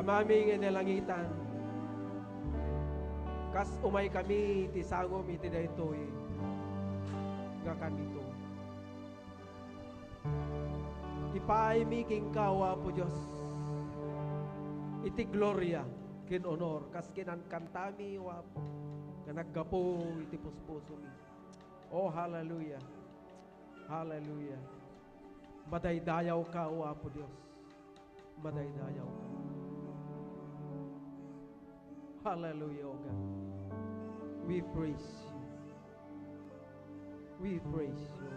Amaming inalangitan, kas umay kami iti sangom iti daytoy nga kanito. Ipaay mi king kawa po Diyos, iti gloria kin honor kas kinankantami wapo nga naggapo iti puspuso mi. Oh hallelujah, hallelujah. Madaydayaw ka wapo Diyos, madaydayaw ka. Hallelujah, oh God. We praise you. We praise you.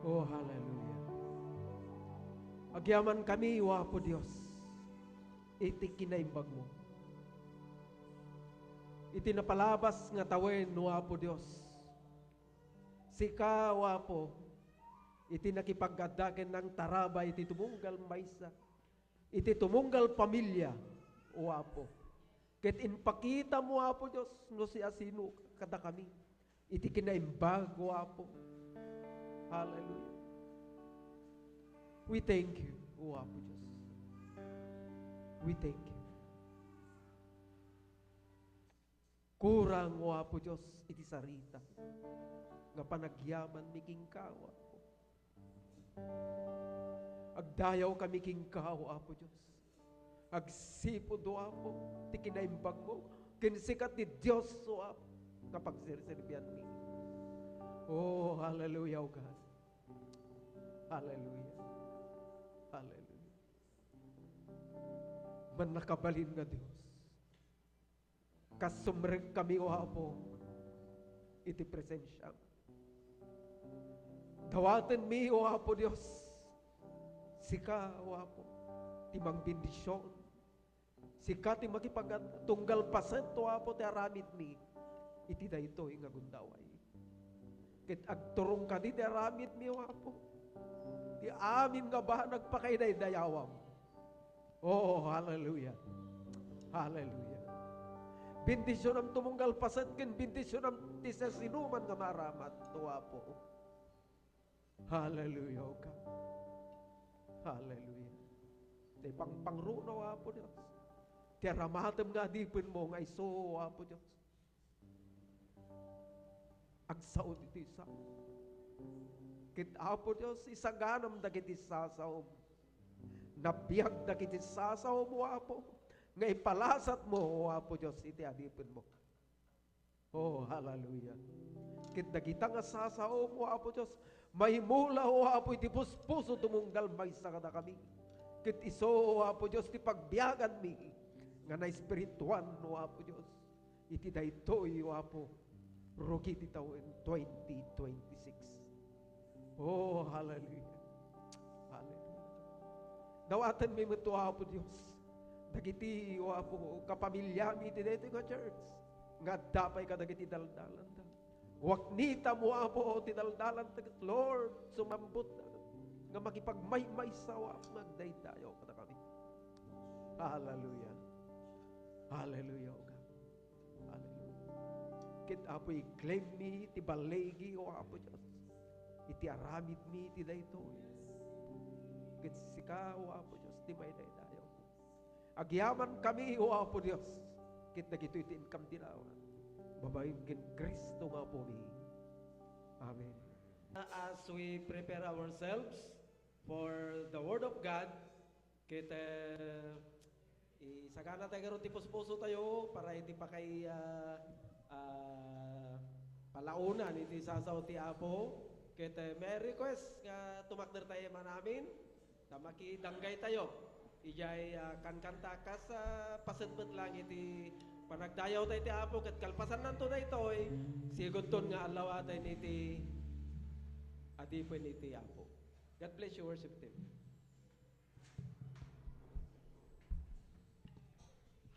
Oh, hallelujah. Agyaman kami, wapo Diyos. Iti kinaimbag mo. Iti napalabas nga tawen, wapo Diyos. Sika, wapo. Iti nakipagadaken ng taraba, iti tumunggal maysa. Iti tumunggal pamilya, wapo. Ket inpakita mo, wapo Diyos, no si asino kada kami. Iti kinaimbag, wapo. Hallelujah. We thank you, wapo Diyos. We thank you. Kurang, wapo Diyos, iti sarita. Nga panagyaman mi kingkawa. Agdayaw kami kingkawa, wapo Diyos. Agsipod, wapo, ti kinaimbag mo. Kinsikat ni Diyos, wapo, kapag sirserbihan mi. Oh, hallelujah, oh God. Hallelujah. Hallelujah. Man nakabalin nga Diyos. Kasumreg kami, wapo, iti presensya. Dawatan mi, wapo Diyos. Sika, wapo, timang bendisyon. Sika, ti makipagtunggal paset, wapo, ti aramid mi. Iti da ito, nga gundaway. Ket agturong ka di, ti aramid mi, wapo. Ti amin nga ba, nagpakaiday dayawam. Oh, hallelujah. Hallelujah. Bendisyon ang tumunggal paset, ken bendisyon ang tisasinuman nga maramat, wapo. Hallelujah, oh God. Hallelujah. Di pangpangruno, wapo Diyos. Ti aramatem nga dipin mo, nga iso, wapo Diyos. Agsaod iti isa. Kit apo Diyos, isaganam da kiti sasaom. Nabiyag da kiti sasaom, wapo. Nga ipalasat mo, wapo Diyos, iti adipin mo. Oh, hallelujah. Kit dagita nga sasaom, wapo Diyos, mahimula, wapo, iti puspuso tumunggal maysa kada kami. Kit iso, wapo Diyos, ti pagbiyagan mi. Nga na espirituan, wapo Diyos. Iti daytoy, wapo, rugi ti tawen 2026. Oh, hallelujah. Hallelujah. Dawatan mi mo, wapo Diyos. Dagiti, wapo, kapamilya mi, iti daytoy nga church. Nga dapay ka dagiti daldalan. Waknita mo, wapo, tinaldalan, Lord, sumambot nga makipagmaymay sawa, magdaydayaw kada kami. Hallelujah. Hallelujah, O God. Hallelujah. Kit apo i-claim mi, ti balegi, o apo Diyos. Iti aramid mi, ti daytoy. Kit sika, o apo Diyos, ti may daydayaw. Agyaman kami, o apo Diyos. Kit nagito iti income dinawan. Babayin kin Kristo nga po mi. Amen. As we prepare ourselves for the Word of God, kita isagana tayo karon ti puspuso tayo para hindi pa kay palaunan iti sasaw ti Apo. Kita may request nga tumakder tayo manamin na makidanggay tayo. Ijay kankanta kas pasentmet lang iti panagdayaw tayo ti Apo ket kalpasan nanto na itoy sigunton nga alaw atay niti adipon niti Apo. God bless you, worship team.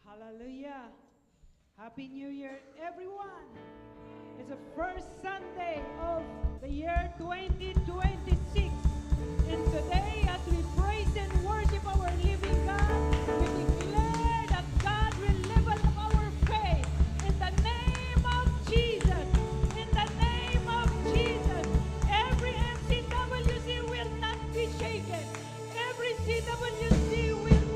Hallelujah. Happy New Year, everyone. It's the first Sunday of the year 2026. And today, as we praise and worship our living God, we declare that God will level up our faith in the name of Jesus. In the name of Jesus. Every MCWC will not be shaken. Every CWC will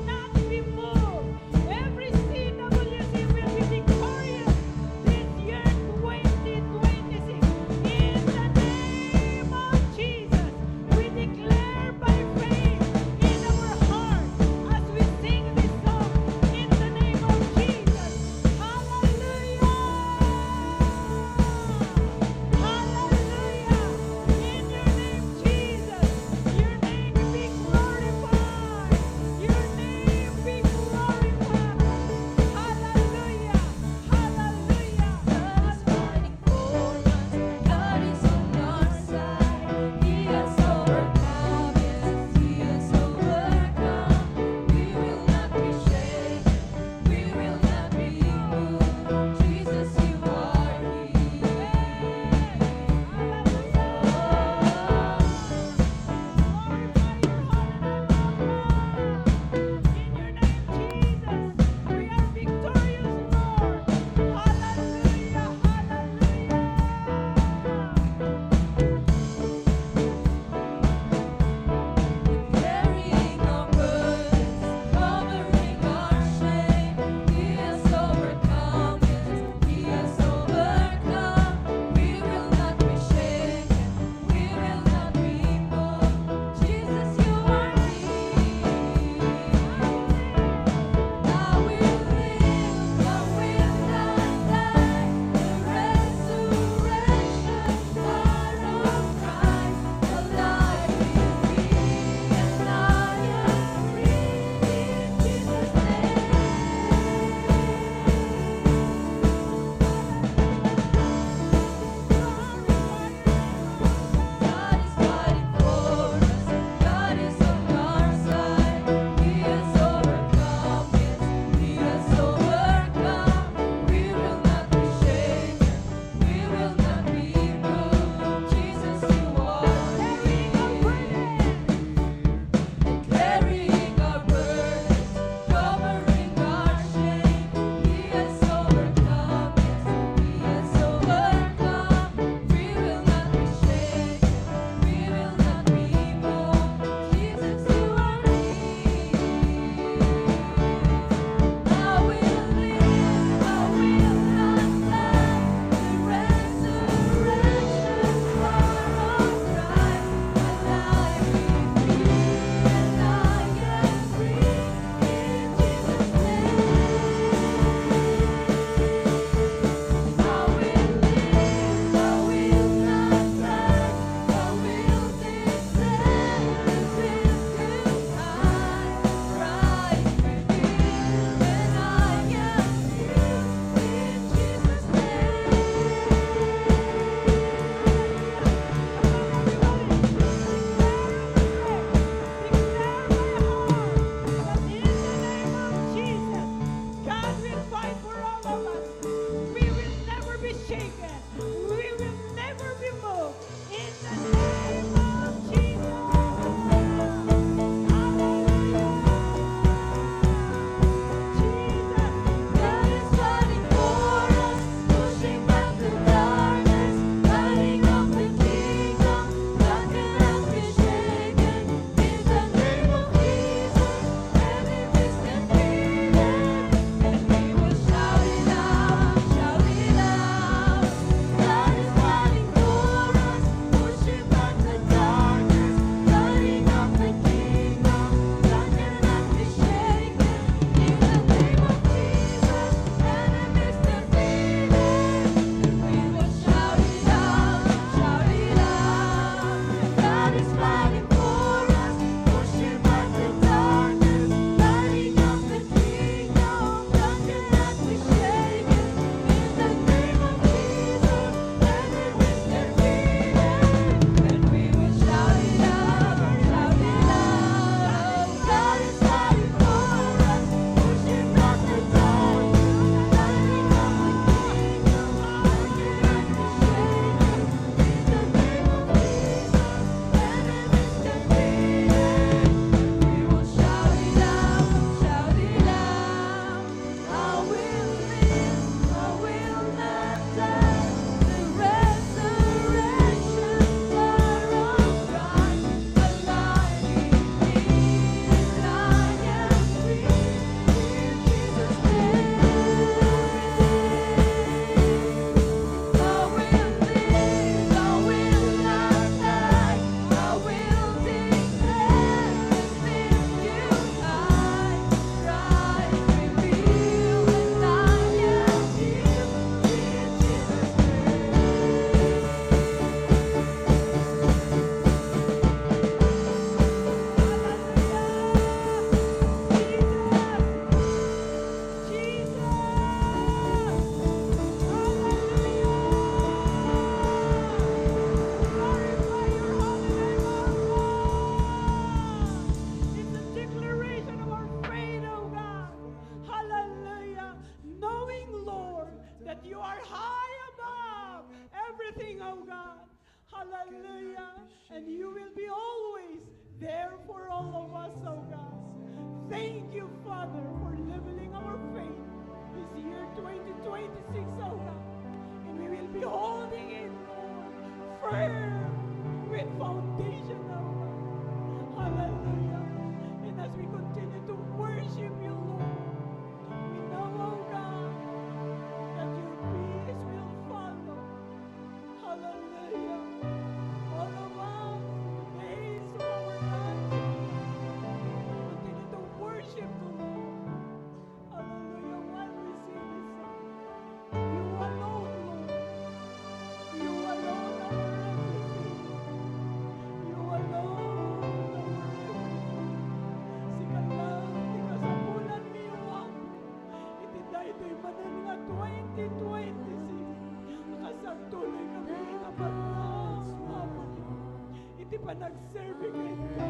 Hallelujah. And you will be always there for all of us, oh God. Thank you, Father, for leveling our faith this year 2026, oh God. And we will be holding it, Lord, firm with foundation, oh God. Hallelujah. And as we continue to worship you, Lord, we know, oh God, that your peace will follow. Hallelujah. All of us, days of our lives, continue to worship the Lord. Hallelujah. While we sing this song, you alone, Lord. You alone are everything. You alone are everything. Sikalang di kasapulan niwa. Ito'y manan nga 2026. Nakasagtuloy kami inamatang hapon. Iti pa nag-serving ka.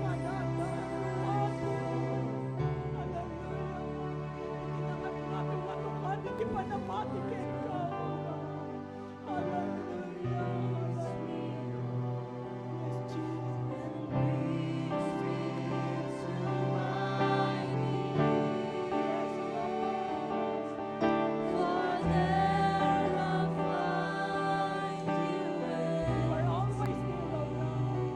Manatang hapon. Hallelujah. Iti nangat-ngatukan. Iti pa namatikin ka. Hallelujah. Yes, Jesus. You are always there, oh God.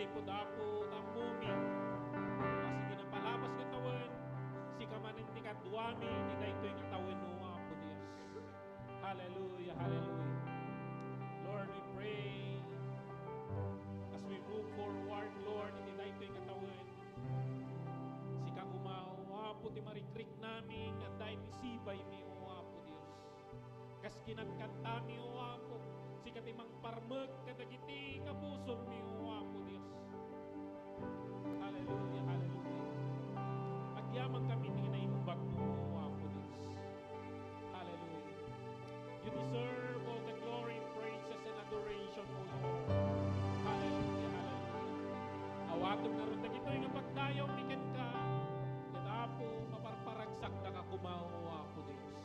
sipod apo tamumi. Sige na palabas ng tawin, si kamanin ti kadwami, ti dayto yung tawin mo, Apo Dios. Hallelujah, hallelujah. Lord, we pray as we move forward, Lord, ti dayto yung tawin. Si kagumaw, Apo ti marikrik namin, at dahil isibay mi, O Apo Dios. Kas kinagkanta mi, O Apo, si katimang parmag, kadagiti kabusong mi, O Apo Dios. Hallelujah, hallelujah. Agyaman kami ni naimbag mo, O Apo Dios. Hallelujah. You deserve all the glory, praises, and adoration, O Lord. Hallelujah, hallelujah. Awatong na rin na ito yung pagdayaw ni ka. At Apo, maparparagsak na kakumaw, O Apo Dios.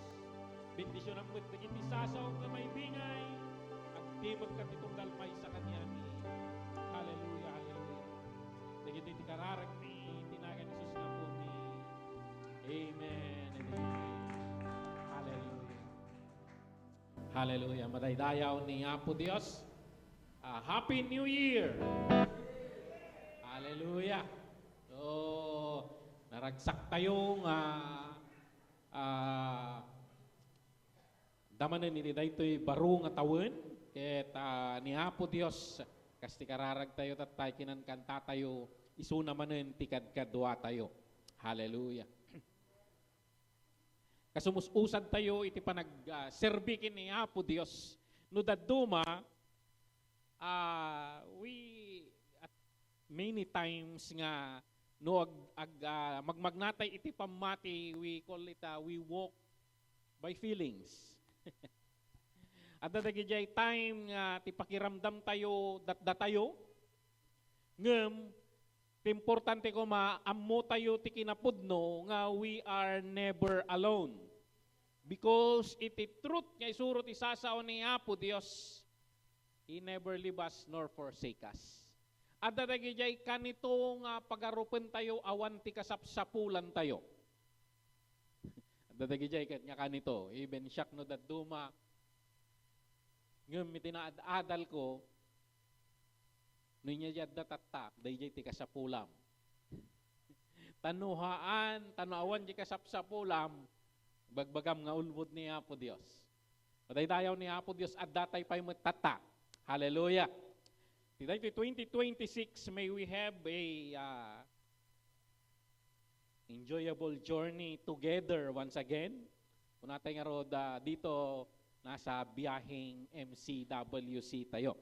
Bendisyon ang mo't naging isasaw na may bingay. Agtibag ka nitong dalmay sa kanya ni. Hallelujah, hallelujah. Naging kararag ni tinagan Jesus nga po ni. Amen and amen. Hallelujah. Hallelujah. Madaydayaw ni Apo Dios. Happy New Year. Hallelujah. So, naragsak tayong damanan ni daytoy baro nga tawon ket ni Apo Dios kas ti kararag tayo tatay kinankanta tayo isuna manen ti kadkadwa tayo. Hallelujah. Kasumus-usad tayo iti panag-serbikin ni Apo Dios no daduma we at many times nga no magmagnatay iti pamati we call it we walk by feelings. At dadagijay time nga ti pakiramdam tayo tayo ngem ti importante ko maammo tayo ti kinapudno nga we are never alone because iti truth nga isuro ti sasaw ni Apo Dios, He never leave us nor forsake us. At dadagijay kanito nga pagarupen tayo awan ti kasapsapulan tayo. Dadagijay kat nga kanito, even siyak no daduma, ngem itinaadal ko, no niya jad datatak, dayjay ti kasapulam. Tanuawan di kasapsapulam, bagbagam nga ulbod ni Apo Dios. Padaydayaw ni Apo Dios at datay pa'y matata. Hallelujah. Today, 2026, may we have a enjoyable journey together once again. Kung natin nga roda dito, nasa biyaheng MCWC tayo.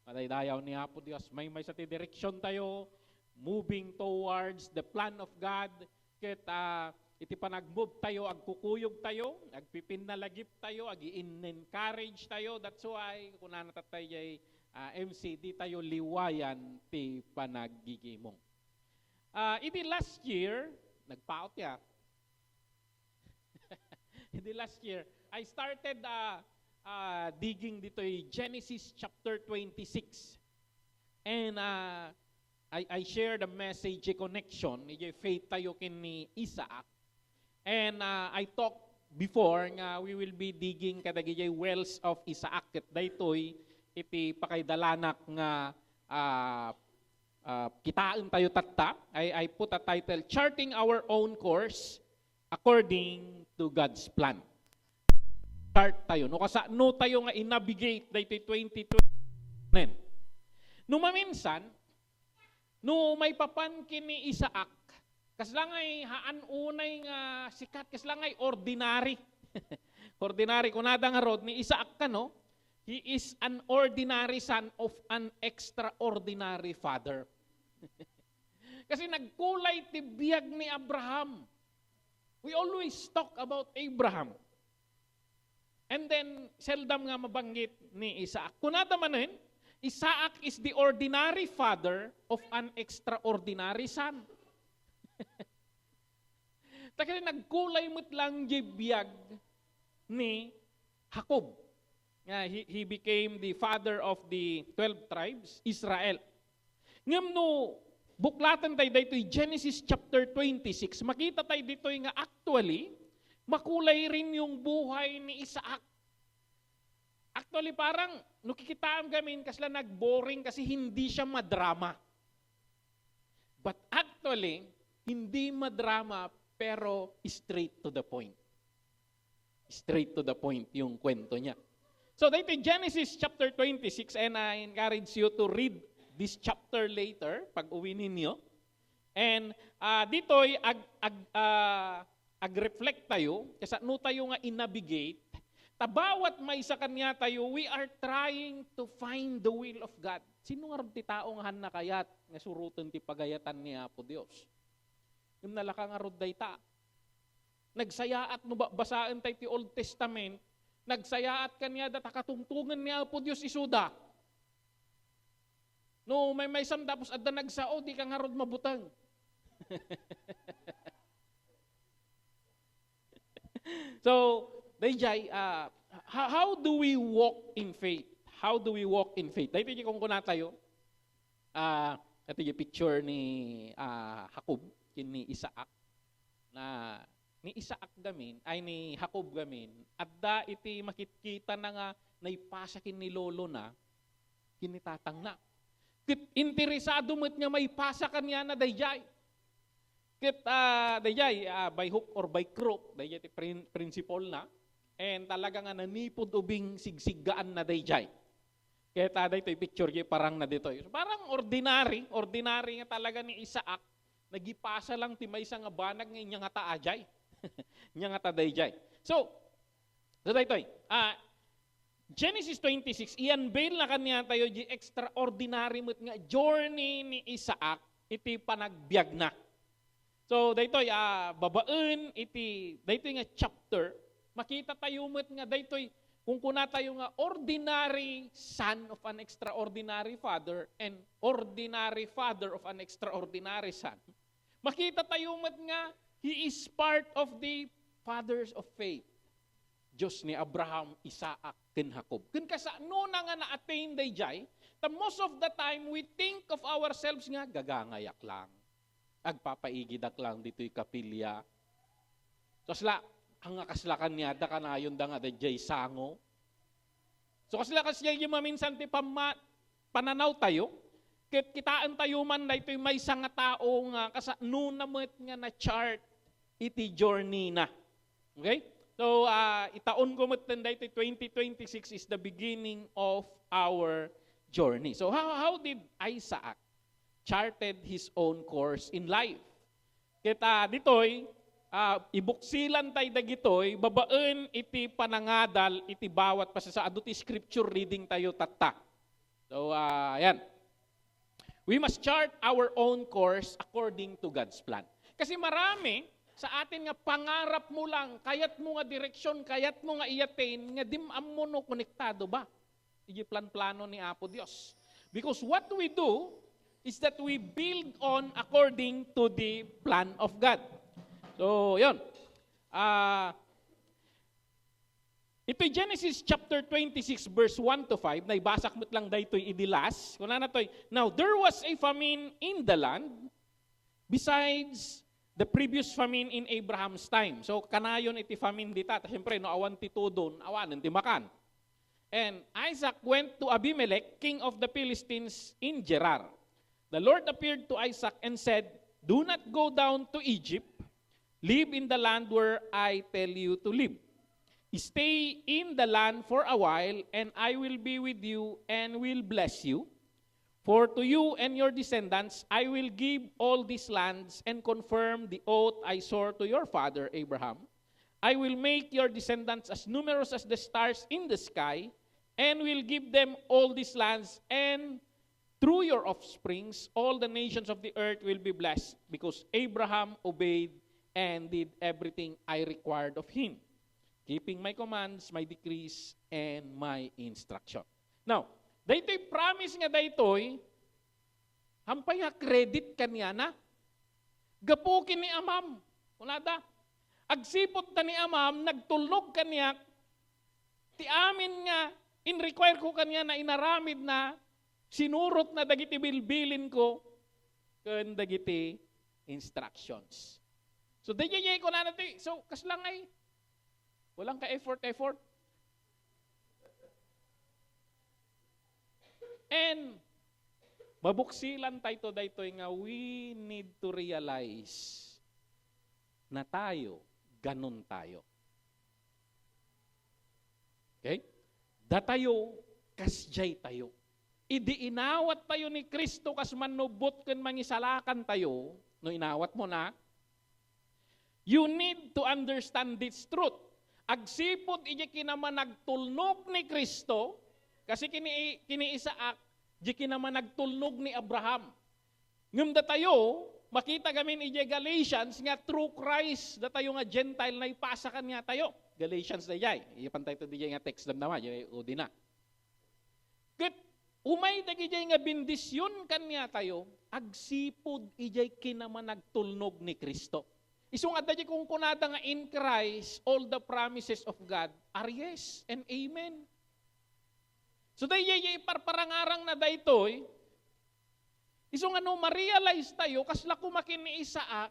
Mataydayaw ni Apo Dios, may sa direksyon tayo, moving towards the plan of God. Kita iti panag-move tayo, agkukuyog tayo, agpipinalagip tayo, ag-i-encourage tayo. That's why, kung nanatatay ay MC, di tayo liwayan ti panagigimong. Iti last year, nagpaot ya. Iti last year, I started digging dito Genesis chapter 26. And I shared the message connection, faith tayo kin ni Isaac. And I talked before nga we will be digging kadagijay wells of Isaac. Ket daytoy iti pakaydalanak nga kitaan tayo tatta. I put a title, Charting Our Own Course According to God's Plan. Chart tayo. No kasano tayo nga i-navigate daytoy 2020. No maminsan, no may papankin ni Isaac, kaslangay haan unay nga sikat, kaslangay ordinary. Ordinary, kung nada nga rod ni Isaac ka, no? He is an ordinary son of an extraordinary father. Kasi nagkulay tibiyag ni Abraham. We always talk about Abraham. And then, seldom nga mabanggit ni Isaac. Kung nada manin, Isaac is the ordinary father of an extraordinary son. Kasi nagkulay mo't lang biyag ni Jacob. He became the father of the 12 tribes, Israel. Ngam no, buklatan tayo dito Genesis chapter 26, makita tayo dito nga actually, makulay rin yung buhay ni Isaac. Actually, parang nukikitaan kami kasla nag-boring kasi hindi siya madrama. But actually, hindi madrama pero straight to the point. Straight to the point yung kwento niya. So, dito Genesis chapter 26, and I encourage you to read this chapter later, pag uwi ninyo. And dito'y ag-reflect tayo, kasi no tayo nga inavigate, tabawat may isa kanya tayo, we are trying to find the will of God. Sino nga rin ti taong han na kayat, nga surutan ti pagayatan niya po Diyos? Yung nalaka nga rin ta. Nagsayaat no basaan tayo ti Old Testament, nagsayaat kanya data katungtungan niya po Diyos isuda. No, may sam tapos adda nagsao, di ka nga rin mabutang. So, Dayjay, how do we walk in faith? How do we walk in faith? Dahil kung kuna tayo, ito yung picture ni Jacob, ni Isaac, na ni Isaac gamin, ay ni Jacob gamin, at da iti makikita na nga naipasakin ni Lolo na, kinitatang na. Interesado mo't nga may pasakan niya na Dayjay. Dayjay, by hook or by crook, Dayjay iti principle na, and talaga nga nanipod ubing sigsigaan na Dayjay. Kaya tada ito yung picture yung parang na dito. So, parang ordinary nga talaga ni Isaac, nagipasa lang ti may nga banag ng inya nga taajay. Inya nga Dayjay. So dito Genesis 26, i-unveil na kanya tayo di extraordinary mo't nga journey ni Isaac, iti panagbiag na. So dito babaen iti dito nga chapter, makita tayo mo't nga dito kung kuna tayo nga ordinary son of an extraordinary father and ordinary father of an extraordinary son. Makita tayo mo't nga he is part of the fathers of faith. Diyos ni Abraham, Isaac, ken Jacob. Kun kasa no na nga na-attain Dayjay, most of the time we think of ourselves nga gagangayak lang. Agpapaigidak lang dito'y kapilya. So ang kaslakan niya, da ka na yun da nga Dayjay sango. So kasla yung maminsan ti pananaw tayo, kitaan tayo man da ito'y may nga tao nga, kasa no naman nga na chart, iti journey na. Okay? So, itaon ko matanda ito, 2026 is the beginning of our journey. So, how did Isaac charted his own course in life? Kita ditoy, ibuksilan tayo dagitoy, babaen iti panangadal, iti bawat sa adut scripture reading tayo tatta. So, yan. We must chart our own course according to God's plan. Kasi marami, sa atin nga pangarap mo lang, kayat mo nga direksyon, kayat mo nga i-attain, nga dimam mo no konektado ba? Iji plan-plano ni Apo Dios. Because what we do is that we build on according to the plan of God. So, yun. Ito'y Genesis chapter 26 verse 1 to 5, naibasak mo't lang daytoy idilas. Kuna na to'y, now there was a famine in the land, besides the previous famine in Abraham's time. So, kanayon iti famine dita. Siyempre, no, awan ti tudon, awanan ti makan. And Isaac went to Abimelech, king of the Philistines, in Gerar. The Lord appeared to Isaac and said, do not go down to Egypt. Live in the land where I tell you to live. Stay in the land for a while, and I will be with you and will bless you. For to you and your descendants, I will give all these lands and confirm the oath I swore to your father Abraham. I will make your descendants as numerous as the stars in the sky, and will give them all these lands, and through your offsprings, all the nations of the earth will be blessed, because Abraham obeyed and did everything I required of him, keeping my commands, my decrees, and my instruction. Now, daytoy promise nga daytoy, hampay nga credit kanya na, gapukin ni Amam. Unada, agsipot ta ni Amam, nagtulog kanya, ti amin nga, in-require ko kanya na inaramid na, sinurot na dagiti bilbilin ko, kun dagiti instructions. So, dayjay ko na natin, so, kaslang ay, walang ka-effort. And mabuksilan tayo daytoy nga we need to realize na tayo, ganun tayo. Okay? Datayo, kasjay tayo. Idi inawat tayo ni Kristo kas manubot ken mangisalakan tayo, no inawat mo na, you need to understand this truth. Agsipod iji kinaman nagtulnog ni Kristo, kasi kini Isaac, iji kinaman nagtulnog ni Abraham. Ngem datayo, makita gamin ije Galatians nga through Christ datayo nga Gentile na ipasakan nga tayo. Galatians na jay. Ipantay to DJ nga text lang naman. O di na. Kat umay dagijay nga bendisyon kanya tayo, agsipod ijay kinaman nagtulnog ni Kristo. Isong adda kung kunada nga in Christ, all the promises of God are yes and amen. So dayjay parparangarang na daytoy, isong ano, ma-realize tayo, kasla kumakin ni Isaac,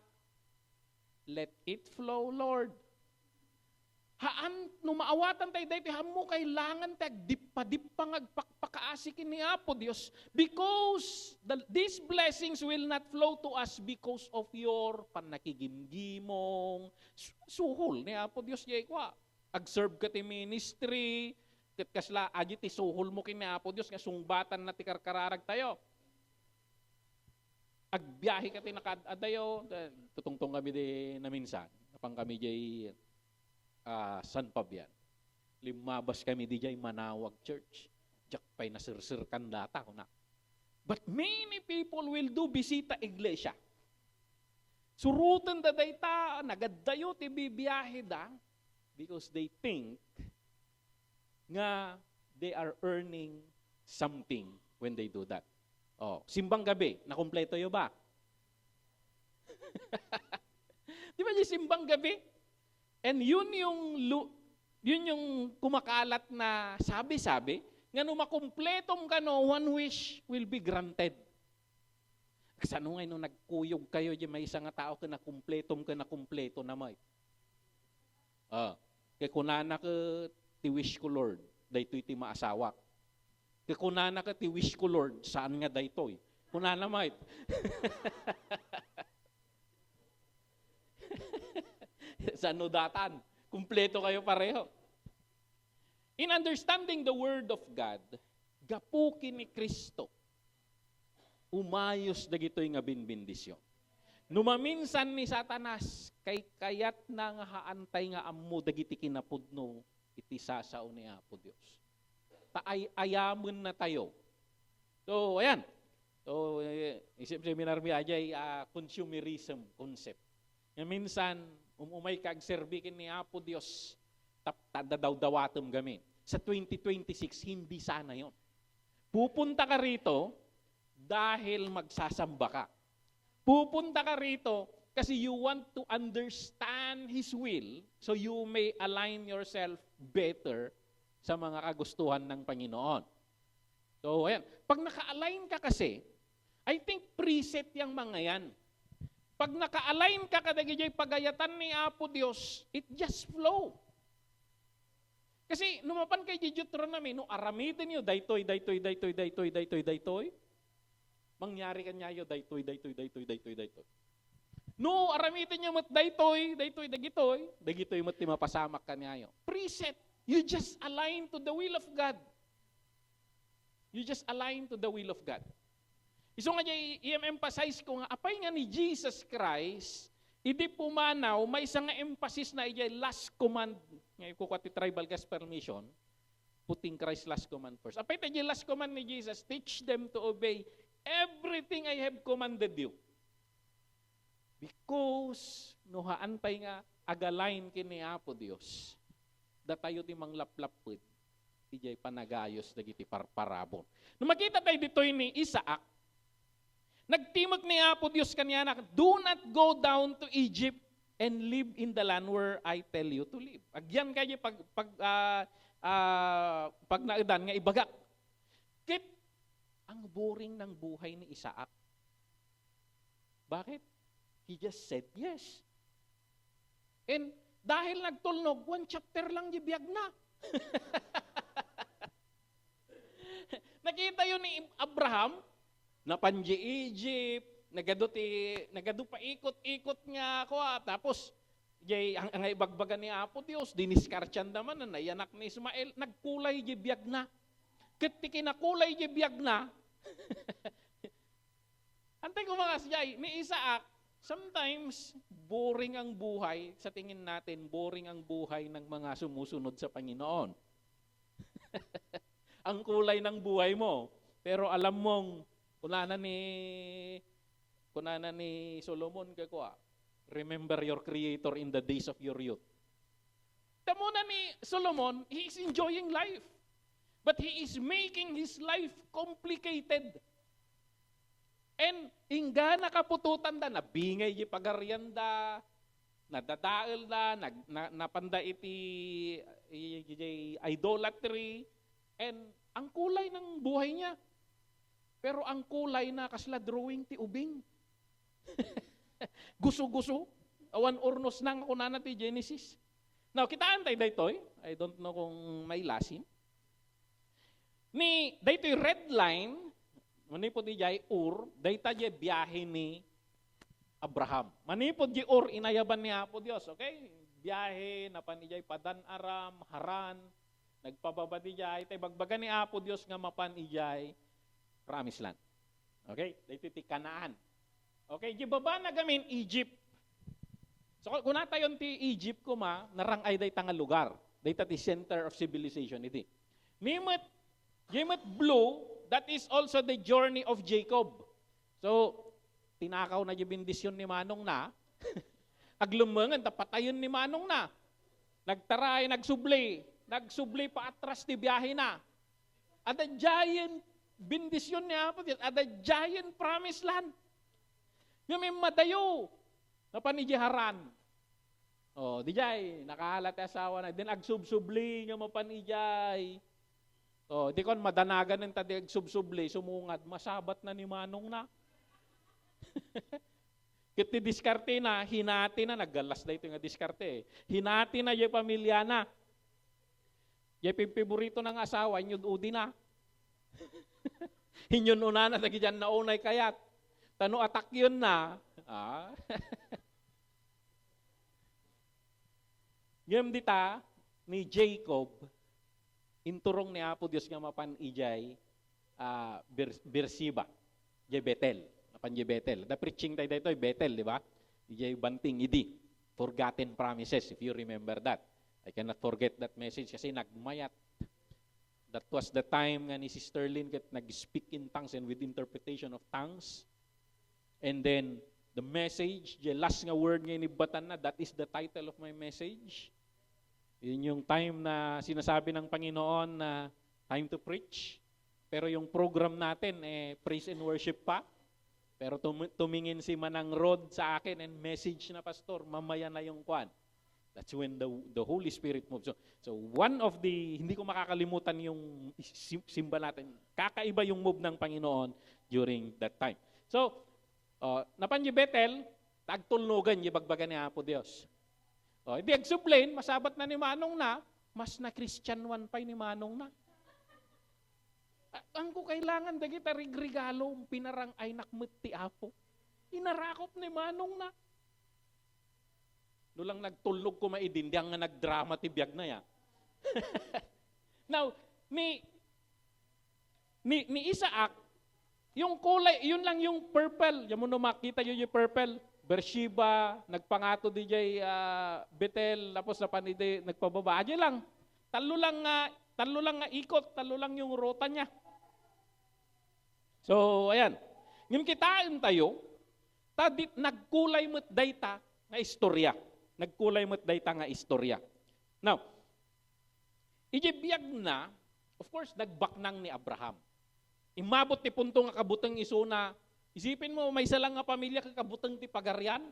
let it flow, Lord. Haan, no maawatan tayo dahil, hamo kailangan tayo, dippa-dippa ngagpakpaasikin ni Apo Diyos, because these blessings will not flow to us because of your panakigimgimong suhol ni Apo Diyos. Ag-serve ka ti ministry, kasla, agi ti suhol mo kin ni Apo Diyos, nga sungbatan na ti karkararag tayo. Agbiyahe ka ti nakadayo, tutungtong kami di na minsan, napang kami di San Fabian. Limabas kami di jay Manawag Church. Diyak pa'y nasirsirkan data ko na. But many people will do bisita iglesia. Surutan da dayta, nagadayo ti bibiyahe da, because they think nga they are earning something when they do that. Oh, simbang gabi, nakumpleto yo ba? Di ba yung simbang gabi? And yun yung kumakalat na sabi-sabi, nga nung makumpletong ka no, one wish will be granted. Kasi ano nga nung nagkuyog kayo, may isang tao ka na kumpleto na may. Kaya kunana ka, ti wish ko Lord, daytoy ti maasawa. Kaya kunana ka ti wish ko Lord, saan nga daytoy? Kunana might. Sa nudatan, kumpleto kayo pareho. In understanding the Word of God, gapuki ni Kristo, umayos dagitoy nga binbindisyon. Numaminsan ni Satanas, kay kayat na nga haantay nga ammo dagiti kinapudno, iti sasao ni Apo Diyos. Ayamun na tayo. So, ayan. So, isip seminar mi ajay consumerism concept. Nga minsan, umay kag-serbikin ni Apo Diyos, tadadaw-dawatom gamin. Sa 2026, hindi sana yon. Pupunta ka rito dahil magsasamba ka. Pupunta ka rito kasi you want to understand His will so you may align yourself better sa mga kagustuhan ng Panginoon. So, ayan. Pag naka-align ka kasi, I think preset yung mga yan. Pag naka-align ka kadagijay pagayatan ni Apo Diyos, it just flow. Kasi numapan kay Deuteronomy, no, aramitin nyo, daytoy. Mangyari kanyayo, daytoy. No, aramitin nyo mat daytoy, dagitoy mat ti mapasamak kanyayo. Preset. You just align to the will of God. You just align to the will of God. Iso nga i-emphasize ko nga, apay nga ni Jesus Christ, hindi pumanaw, may isang emphasis na ijay last command, ngayon ko kwati tribal gospel mission, putting Christ last command first. Apay tayo last command ni Jesus, teach them to obey everything I have commanded you. Because, nuhaan pa'y nga, agalain kini Apo Diyos, datayo ti manglaplapod, ijay panagayos dagiti parparabon. Nung makita tayo dito'y ni Isaac, nagtimag ni Apo Diyos kanya na, do not go down to Egypt and live in the land where I tell you to live. Agyan kayo pag naidan nga ibagak. Kit, ang boring ng buhay ni Isaac. Bakit? He just said yes. And dahil nagtulnog, 1 chapter lang ibiyag na. Nakita yun ni Abraham, napanji Egypt, nagado pa ikot-ikot nga ako, tapos jay ang ibagbagan ni Apo Dios, diniskartyan naman na nayanak ni Ismael, nagkulay di biyag na. Kiti kinakulay di biyag na, antay ko mga siyay, ni Isaac, sometimes boring ang buhay, sa tingin natin, boring ang buhay ng mga sumusunod sa Panginoon. Ang kulay ng buhay mo, pero alam mong, kunana ni Solomon kakwa, remember your Creator in the days of your youth. Tamo na ni Solomon, he is enjoying life. But he is making his life complicated. And ingga nakapututan da, nabingay di pagarianda, nadadaal da, napanda iti idolatry, and ang kulay ng buhay niya. Pero ang kulay na kasla drawing ti ubing. Guso-guso. Awan ornos nang ako na ti Genesis. Now, kitaan tayo daytoy. I don't know kung may lasin. Ni, daytoy red line, manipod di jay Ur, dayta jay biyahe ni Abraham. Manipod di Ur, inayaban ni Apo Dios. Okay? Biyahe, napan di jay Padan Aram, Haran, nagpababa di jay, tay bagbaga ni Apo Dios nga mapan ijay Promised Land. Okay? Dayto ti Kanaan. Okay, di baba na gamin Egypt. So kung natayon ti Egypt ko narangay day tanga lugar. Dayta ti center of civilization iti. Gimet blue, that is also the journey of Jacob. So tinakaw na di bendisyon ni Manong na. Aglumangan tapatayon ni Manong na. Nagtaray, nagsubli pa atras ti biyahe na. At the giant bendisyon niya po, at the giant promised land. Yung may madayo, napanijiharan. O, di jay, nakahalat asawa na, din agsubsubli nga mapanijay. O, di kon madanagan ng tadi agsubsubli, sumungad, masabat na ni Manong na. Kiti diskarte na, hinati na, naggalas na ito nga diskarte. Hinati na yung pamilya na. Yung piborito ng asawa, inyong udi na. Hinyon una na, tagi dyan naunay kayat. Tano atak yun na. Ngayon dita, ni Jacob, inturong ni Apo Diyos nga mapan ijay Beersheba, jay Bethel. Mapan jay Bethel. The preaching tayo dito ay Bethel, di ba? Ijay banting idi. Forgotten promises, if you remember that. I cannot forget that message kasi nagmayat. That was the time nga ni Sister Lynn nag-speak in tongues and with interpretation of tongues. And then, the message, the last nga word nga inibatan na, that is the title of my message. Yun yung time na sinasabi ng Panginoon na time to preach. Pero yung program natin, praise and worship pa. Pero tumingin si Manang Rod sa akin and message na, Pastor, mamaya na yung kwan. That's when the Holy Spirit moves. So one of the, hindi ko makakalimutan yung simba natin. Kakaiba yung move ng Panginoon during that time. So, napan yung Bethel, tagtulnugan yung bagbagan ni Apo Dios. Hindi agsuplain, masabat na ni Manong na, mas na Christian one pa ni Manong na. Ang ko kailangan dagita regalo, pinarang ay nakmet ti Apo. Inarakop ni Manong na. No lang nagtulog ko maidindi, ang nagdrama ti biyag na ya. Now, ni Isaac, yung kulay, yun lang yung purple. Yan mo no makita yun yung purple. Beersheba, nagpangato di jay Bethel, tapos na panide, nagpababa. Adyo lang. Talo lang nga ikot, talo lang yung rota niya. So, ayan. Ngayon kitain tayo, nagkulay mo't dayta nga istorya. Nagkulay mo't dayta nga istorya. Now, ijibiyag na, of course, nagbaknang ni Abraham. Imabot ti punto nga kabutang isuna, isipin mo, may salang nga pamilya kakabutang ti pagarian.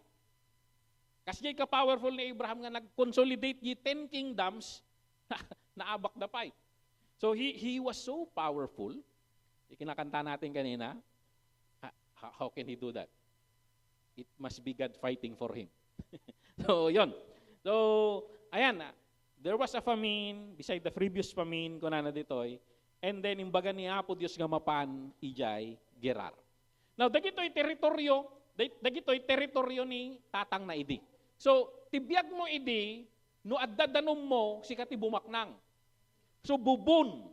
Kasi ka powerful ni Abraham nga nag-consolidate yi 10 kingdoms, naabak na pa. So he was so powerful. Ikinakanta natin kanina, how can he do that? It must be God fighting for him. So, yon. So, ayan, there was a famine, beside the previous famine, kunana ditoy, And then imbaga ni Apo Dios nga mapan ijay Gerar. Now dagitoy teritoryo ni tatang na idi. So tibiyag mo idi no addadanom mo si kati bumaknang. So bubun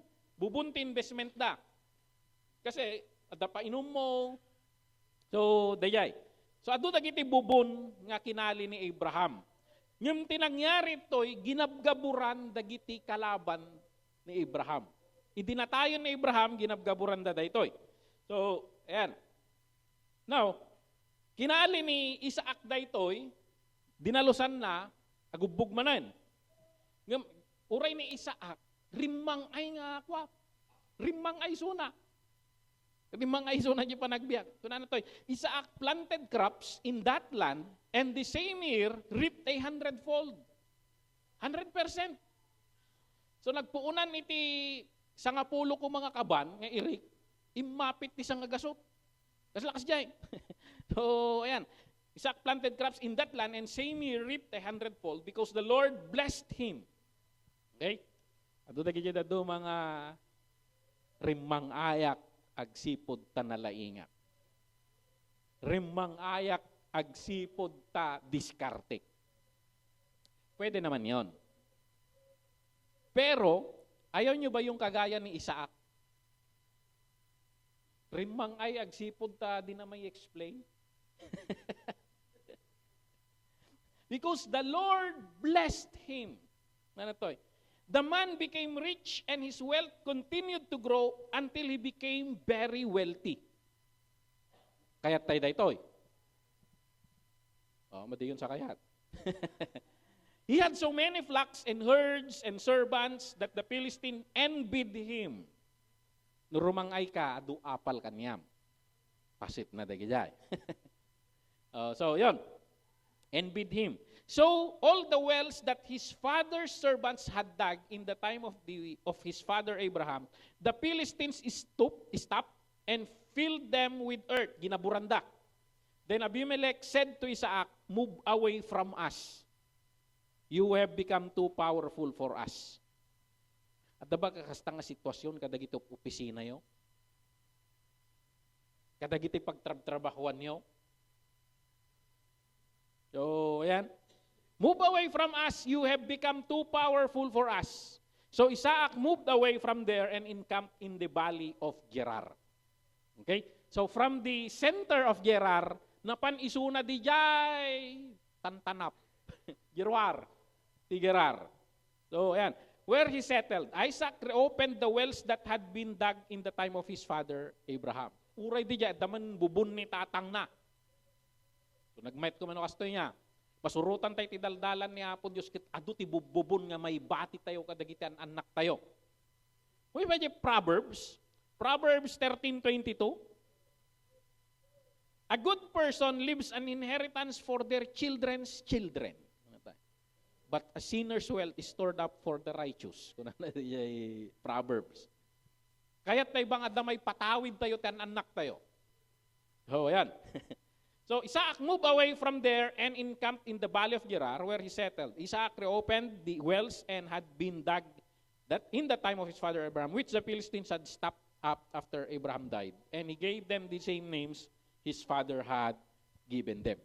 ti investment da. Kasi adda pa inom mo. So dayay. So adu dagiti bubun nga kinali ni Abraham. Ngem tinangyari toy ginabgaburan dagiti kalaban ni Abraham. Idinatayon ni Abraham ginabgaburan da daytoy. So ayan. Now, kinali ni Isaac daytoy dinalusan na agubog manan. Ngem uray ni Isaac rimang ay nga kwap. Rimang ay suna. Rimang ay suna di panagbiak. So na toy, Isaac planted crops in that land and the same year reaped 100-fold. 100%. So nagpuunan iti sangapulo ko mga kaban nga irik, imapit ti sangagasot. Kaslakas jay. So ayan, Isaac planted crops in that land and same year reaped 100-fold because the Lord blessed him. Okay? Ado dagi dado mga rimang ayak agsipod ta nalainga. Rimang ayak agsipod ta diskarte. Pwede naman yon. Pero, ayaw nyo ba yung kagaya ni Isaac? Rimang ay agsipod ta di na may explain. Because the Lord blessed him. Ano to? The man became rich and his wealth continued to grow until he became very wealthy. Kayat tayo daytoy. Madiyon sa kayat. He had so many flocks and herds and servants that the Philistine envied him. Nurumangay ka, adu apal kanyam. Pasit na dagijay. So, yon. Envied him. So, all the wells that his father's servants had dug in the time of his father Abraham, the Philistines stopped and filled them with earth. Ginaburanda. Then Abimelech said to Isaac, "Move away from us. You have become too powerful for us." At diba kakasta nga sitwasyon kadagito opisina yo? Kadagito pagtrabahuan yo? So, ayan. Move away from us, you have become too powerful for us. So Isaac moved away from there and encamped in the valley of Gerar. Okay? So from the center of Gerar, napan isuna di jay tantanap. Gerar. Ti Gerar. So ayan. Where he settled, Isaac reopened the wells that had been dug in the time of his father Abraham. Uray di jay, daman bubun ni tatang na. So nagmait ko man kastoy niya. Pasurutan tayo ti daldalan ni Apo Diyos kit adu ti bububon nga may bati tayo kadagitan anak tayo. Uy ba di Proverbs 13:22. A good person leaves an inheritance for their children's children. But a sinner's wealth is stored up for the righteous. Kuna na di Proverbs. Kaya't tayo bang adamay patawid tayo tan anak tayo. Oh, yan. So Isaac moved away from there and encamped in the valley of Gerar where he settled. Isaac reopened the wells and had been dug that in the time of his father Abraham, which the Philistines had stopped up after Abraham died. And he gave them the same names his father had given them.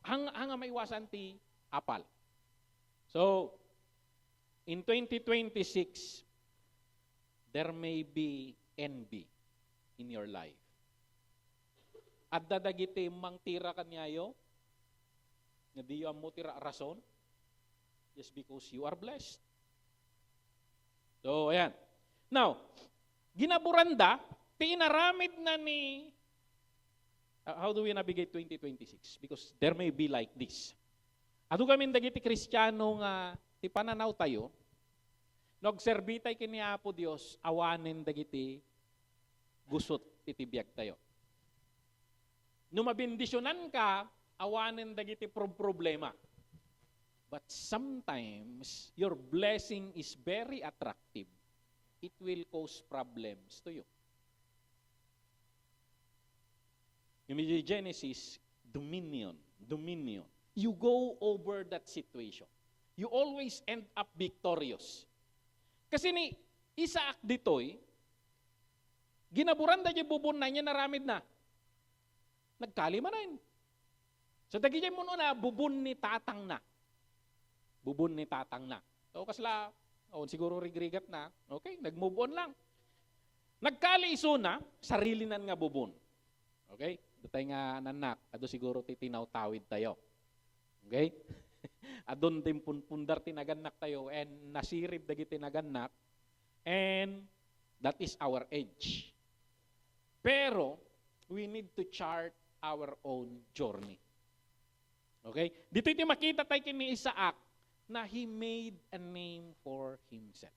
Hanga maiwasan ti apal. So, in 2026, there may be envy in your life. At dadagiti mang tira kanyayo, nga di mo tira rason, just because you are blessed. So, ayan. Now, ginaburanda, tinaramid na ni, how do we navigate 2026? Because there may be like this. Ado kami dagiti Kristiyano nga, ti pananaw tayo, nagserbitay kini Apo Dios, awanin dagiti gusot titibiyag tayo. Numabindisyonan ka, awanin dagiti problema. But sometimes, your blessing is very attractive. It will cause problems to you. In Genesis, dominion. You go over that situation. You always end up victorious. Kasi ni Isaac ditoy, ginaburan da di bubun na niya naramid na. Nagkalima na yun. So dagi mo na, bubun ni tatang na. Bubun ni tatang na. So kasla, siguro rigrigat na, okay, nag-move on lang. Nagkali iso na, sarili nan nga bubun. Okay? Dutay nga nanak, ado siguro titinaw-tawid tayo. Okay? Adon din pundar tinaganak tayo and nasirib dagi tinaganak and that is our age. Pero we need to chart our own journey. Okay? Dito iti makita tayo kini Isaac na he made a name for himself.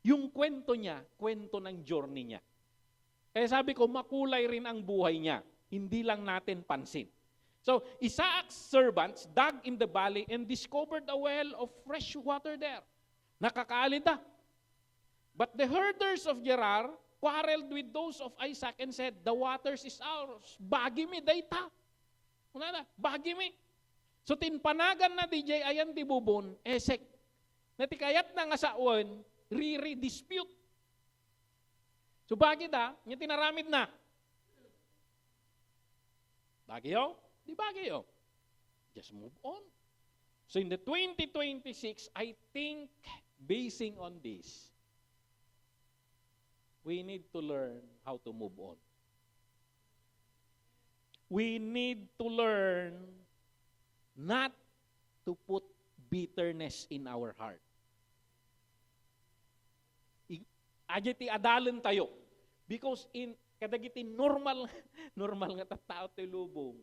Yung kwento niya, kwento ng journey niya. Kaya sabi ko, makulay rin ang buhay niya. Hindi lang natin pansin. So, Isaac's servants dug in the valley and discovered a well of fresh water there. Nakakaalida. But the herders of Gerar quarreled with those of Isaac and said, the waters is ours. Bagi mi, dayta. Bagi mi. So, tinpanagan na DJ ayan ti bubon, esek. Natikayat na nga sa uwan, dispute. So, bagi da, niya tinaramid na. Bagyo? Di bagyo. Just move on. So in the 2026, I think, basing on this, we need to learn how to move on. We need to learn not to put bitterness in our heart. Ajiti adalan tayo. Because in kadagiti normal nga tao ti lubong,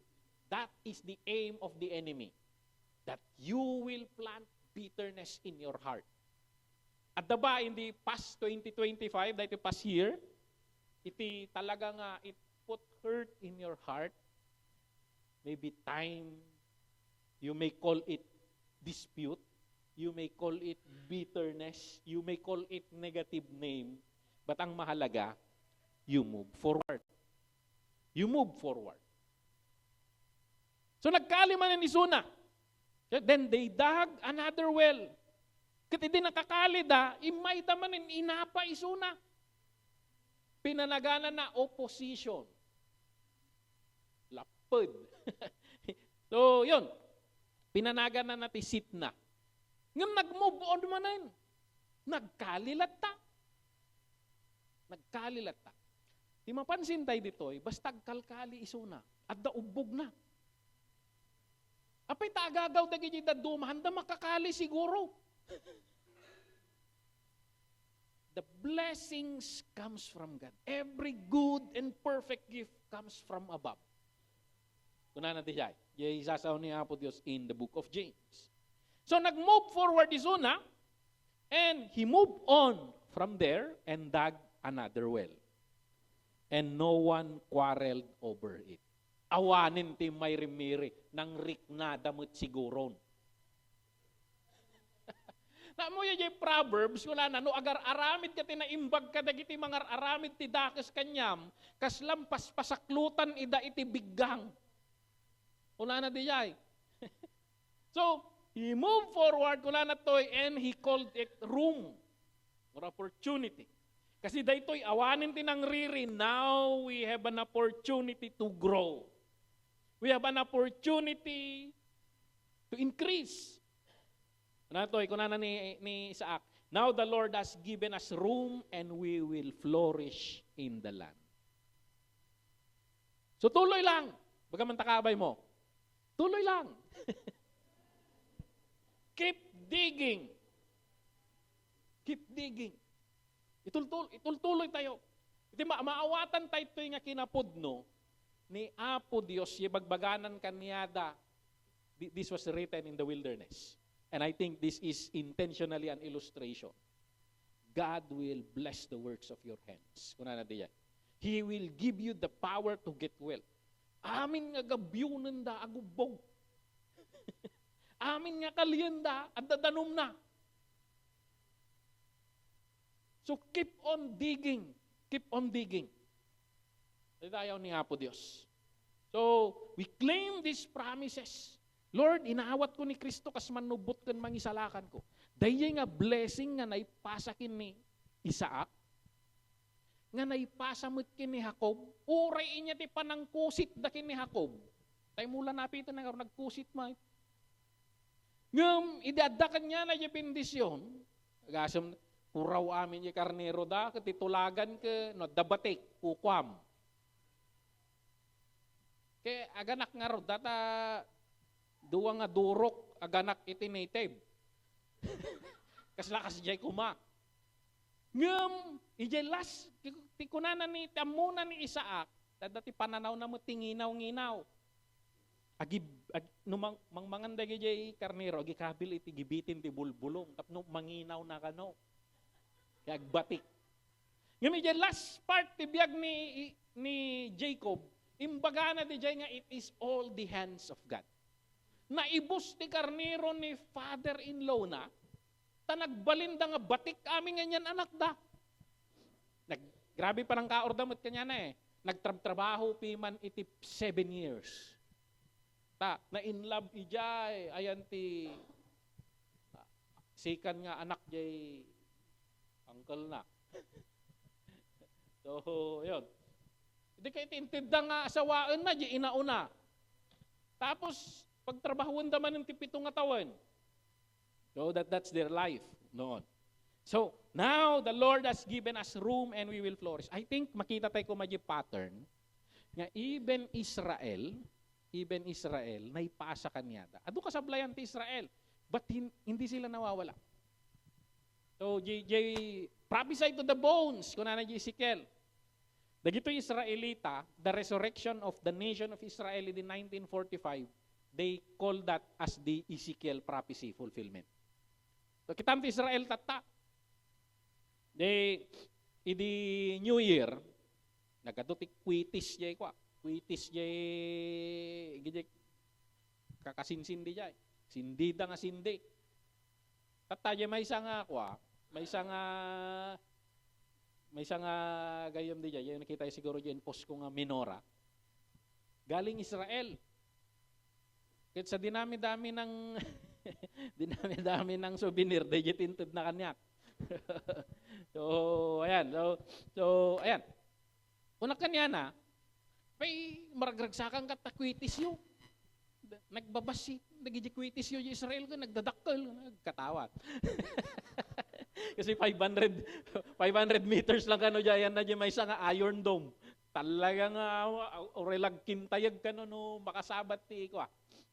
that is the aim of the enemy. That you will plant bitterness in your heart. At daba in the past 2025, that past year, iti talaga nga it put hurt in your heart. Maybe time, you may call it dispute, you may call it bitterness, you may call it negative name, but ang mahalaga, you move forward. You move forward. So nagkalima na ni Suna. Then they dug another well. Kati di nakakalida, imay tamanin, inapa isuna. Pinanaganan na opposition. Lapad. So yun, pinanagan na natin sit na. Ngayon nag-move on manin. Nagkalilat ta. Di mapansin tayo dito, basta kalkali isuna, at daubog na. Apay tagagaw dagi da dumahanda makakali siguro. The blessings comes from God. Every good and perfect gift comes from above. Kuna natin siya. Isasaw ni Apo Diyos in the book of James. So nag-move forward isuna, and he moved on from there and dug another well. And no one quarreled over it. Awanin ti may rimiri ng riknada mo't siguron. Na mo yung Proverbs, wala na, no agar aramid ka tinaimbag ka dagiti mga aramid ti dakes kanyam, kaslampas pasaklutan ida iti biggang. Wala na di jay. So, he moved forward, wala na toy, and he called it room or opportunity. Kasi daytoy awanin tinang riri, now we have an opportunity to grow. We have an opportunity to increase. Natoy, kunana ni Isaac, now the Lord has given us room and we will flourish in the land. So tuloy lang. Bagaman takabay mo. Tuloy lang. Keep digging. Keep digging. Itultuloy tayo. Iti maawatan tayo ito nga kinapudno ni Apo Dios, bagbaganan kanyada. This was written in the wilderness. And I think this is intentionally an illustration. God will bless the works of your hands. Kuna na diyan. He will give you the power to get well. Amin nga gabyunan da agubog. Amin nga kaliyanda at dadanum na. So keep on digging. Keep on digging. Ito ayaw ni Apo Diyos. So, we claim these promises. Lord, inaawat ko ni Kristo kas manubot kan mangisalakan ko. Dahil nga blessing nga naipasakin ni Isaac, nga naipasamot kini Jacob, uray inya ti panangkusit da kini Jacob. Tayo mula napitan na nagkusit mo. Ngam, idadakan niya na yung bendisyon. Gasam, puraw amin yung karnero da, katitulagan ka, no, dabatik, kukwam. Kaya aganak nga ro, data, duwa nga durok, aganak iti native. Kaslakas jay kuma. Ngam, ijay las, tikunanan ni, tamunan ni Isaac, dati pananaw na mo tinginaw-nginaw. Numang manganda gijay karnero, gikabil iti gibitin ti bulbulong, tapno manginaw na kano. Kaya agbatik. Ngam ijay last part ti biyag ni Jacob, imbaga na di jay nga it is all the hands of God. Naibus ti karnero ni father-in-law na, ta nagbalinda nga batik amin nga yan anak da. Grabe parang kaordamot kanya na eh. Nagtrabaho piman iti 7 years. Ta, na in love ijay, ayan ti sikan nga anak jay uncle na. So, yun. Hindi kayo tintinda nga asawaan na, jay inauna. Tapos, pagtrabahuan naman ng tipitong atawan. So, that's their life noon. So, now, the Lord has given us room and we will flourish. I think, makita tayo kumadya pattern, nga even Israel, naipasa kanyata. Ado kasablayan ti Israel, but hindi sila nawawala. So, prophesy to the bones, kung na Ezekiel. Dagito Israelita, the resurrection of the nation of Israel in 1945, they call that as the Ezekiel prophecy fulfillment. So, kitam ti Israel tata. Idi New Year, nagadutik kwitis jay kwa. Kwitis jay kakasinsin di jay. Sindi da nga sindi. Tataya may isa nga kwa, may isa nga gayam di jay. Yung nakita siguro dyan post ko nga minora. Galing Israel. Kahit sa dinami-dami ng dinami-dami ng souvenir, di tintod na kanyak. So, ayan. So, ayan. Una kanya na, may maragragsakan ka takwitis yun. Nagbabasi, nagijikwitis yun yung Israel ko, nagdadakkel, nagkatawat. Kasi 500 meters lang kano dyan na dyan may isang iron dome. Talagang orelag kintayag ka no makasabat ti ko.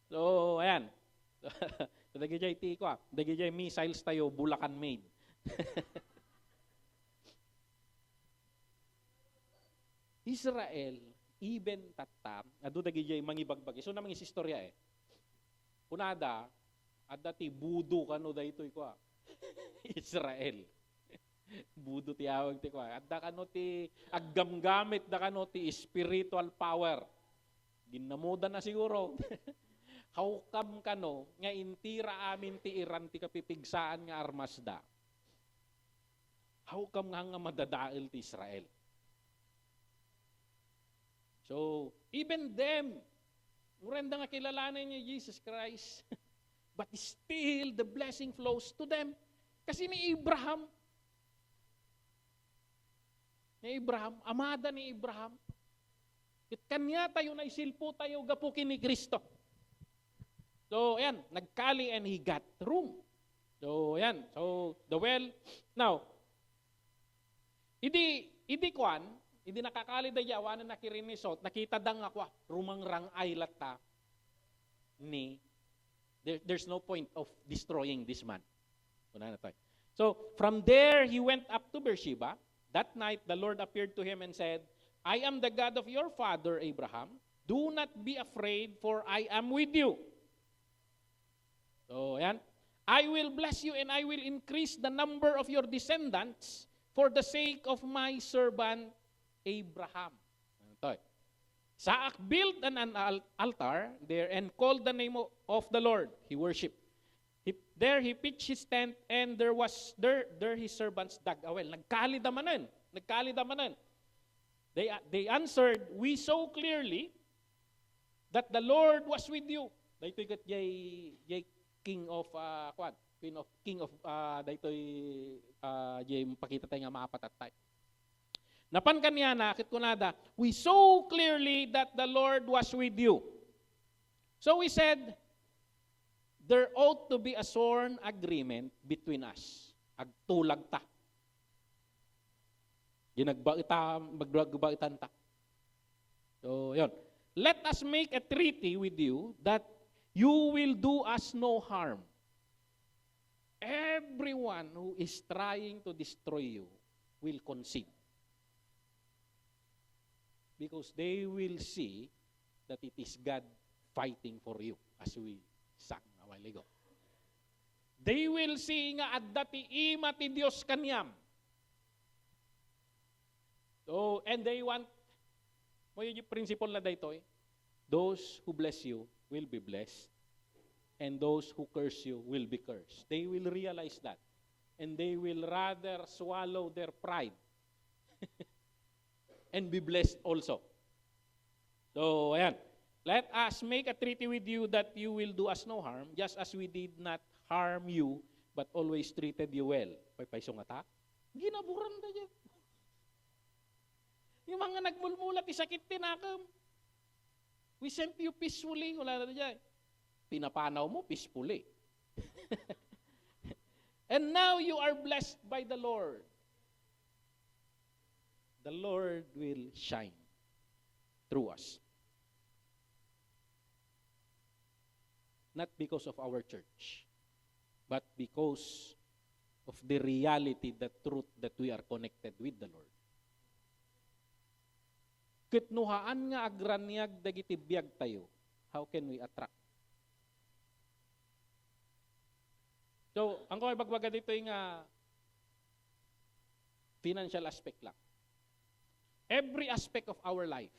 So, ayan. So, dagijay ti ko. Dagijay missiles tayo, Bulacan made. Israel, even tatam, adu dagijay mangibagbagi. So namang istorya eh. Kunada, adati budo kano daytoy ko. Israel. Budo ti awag ti ko. Adda kano ti aggamgamit da kano ti spiritual power. Ginamuda na siguro. Haukam kano nga intira amin ti Iran ti kapipigsaan nga armasda. Haukam nga madadael ti Israel. So, even them, muranda nga kilalanan niya Jesus Christ, but still the blessing flows to them. Kasi ni Abraham, amada ni Abraham, at kanya tayo na isilpo tayo gapukin ni Kristo. So, ayan, nagkali and he got room. So, ayan, so the well, now, idi nakakali da yawanan na kirinisot, nakita dang ako, rumang rangay lata ni, there's no point of destroying this man. So, from there, he went up to Beersheba. That night, the Lord appeared to him and said, I am the God of your father, Abraham. Do not be afraid, for I am with you. So, yan. I will bless you and I will increase the number of your descendants for the sake of my servant Abraham. Isaac built an altar there and called the name of the Lord. He worshipped. There he pitched his tent and there his servants dug a well. Nagkalidamanan. They answered, we saw clearly that the Lord was with you. Dahito ikat jay king of king of daytoy jay pakita tayo nga maapatatay. Napan kanya nakit ko nada, we saw clearly that the Lord was with you. So we said, there ought to be a sworn agreement between us. Agtulag ta. Magbagitan ta. So, yun. Let us make a treaty with you that you will do us no harm. Everyone who is trying to destroy you will concede. Because they will see that it is God fighting for you, as we sang a while ago. They will see nga adda ti ima ti Dios kanyam. So, and they want, mo yung principle na dito those who bless you will be blessed, and those who curse you will be cursed. They will realize that. And they will rather swallow their pride and be blessed also. So, ayan. Let us make a treaty with you that you will do us no harm, just as we did not harm you, but always treated you well. Paypayso nga ta? Ginaburan na dyan. Yung mga nagmulmulat, isakit tinakam. We sent you peacefully. Wala na dyan. Pinapanaw mo peacefully. And now you are blessed by the Lord. The Lord will shine through us. Not because of our church, but because of the reality, the truth that we are connected with the Lord. Kitnuhaan nga agranyag dagiti biyag tayo, how can we attract? So, ang kong ibagbaga dito yung financial aspect lang. Every aspect of our life.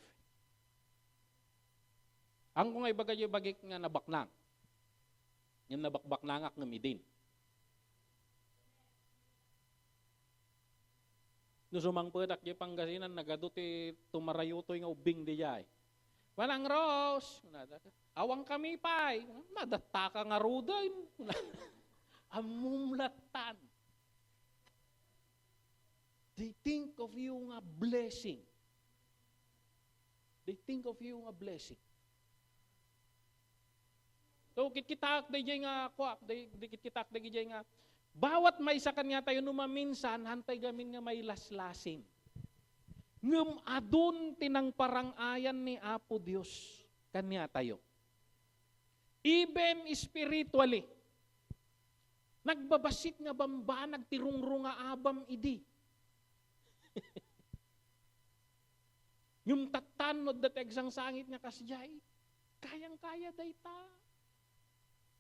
Ang kong ibagay yung bagik nga nabaknang. Yung nabakbaknangak ng midin. No sumangpedak yung Pangasinan, nagaduti tumarayutoy nga ubing di jay. Walang Rose, awang kami pay, madataka nga ruday. Amumlatan. They think of you nga blessing. They think of you nga blessing. So, kitkitak da jay nga, kitkitak da jay nga, bawat may sa kanya tayo numaminsan, hantay gamin nga may laslasing. Ngem adun tinang parangayan ni Apo Dios kanya tayo. Even spiritually, nagbabasit nga bamba, nagtirungrung nga abam idi. Yung tatanod dat eksang sangit nga kasjay, kayang-kaya dayta.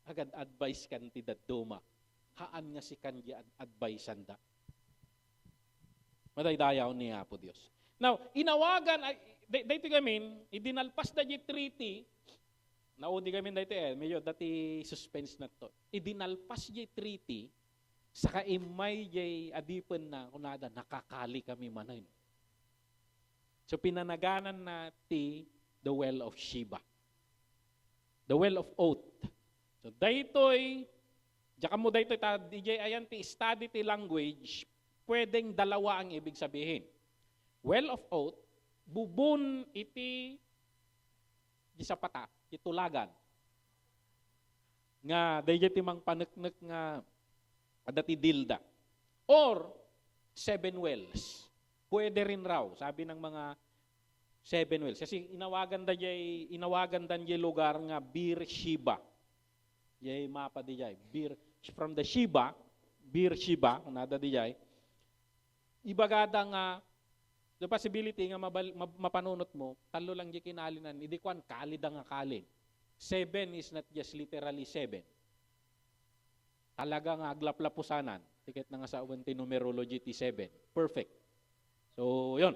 Agad advice kan ti daduma. Haan nga si kanji advice anda. Madaydayaw ni Apo Dios. Now, inawagan, dito gamin, idinalpas da di treaty, naudi gamin dito medyo dati suspense na to. Idinalpas di treaty, saka imay di adipan na, kunada, nakakali kami manan. So, pinanaganan na the well of Sheba. The well of oath. So, daytoy, diyan mo daytoy, DJ ayan ti study ti language, pwedeng dalawa ang ibig sabihin. Well of oath, bubun iti gisapata, itulagan. Nga, dayjay ti mang paneknek nga adati dilda. Or, 7 wells. Pwede rin raw, sabi ng mga 7 wells. Kasi inawagan dan jay lugar nga Beersheba. Yay mapa di jay. From the Sheba, Beersheba, kung nada di jay, ibagada nga, the possibility nga mapanunot mo, talo lang di kinalinan, hindi kwan, kalid nga kalid. 7 is not just literally 7. Talaga nga aglaplapusanan. Tiket na nga sa uwan ti numerology ti 7. Perfect. So, yun.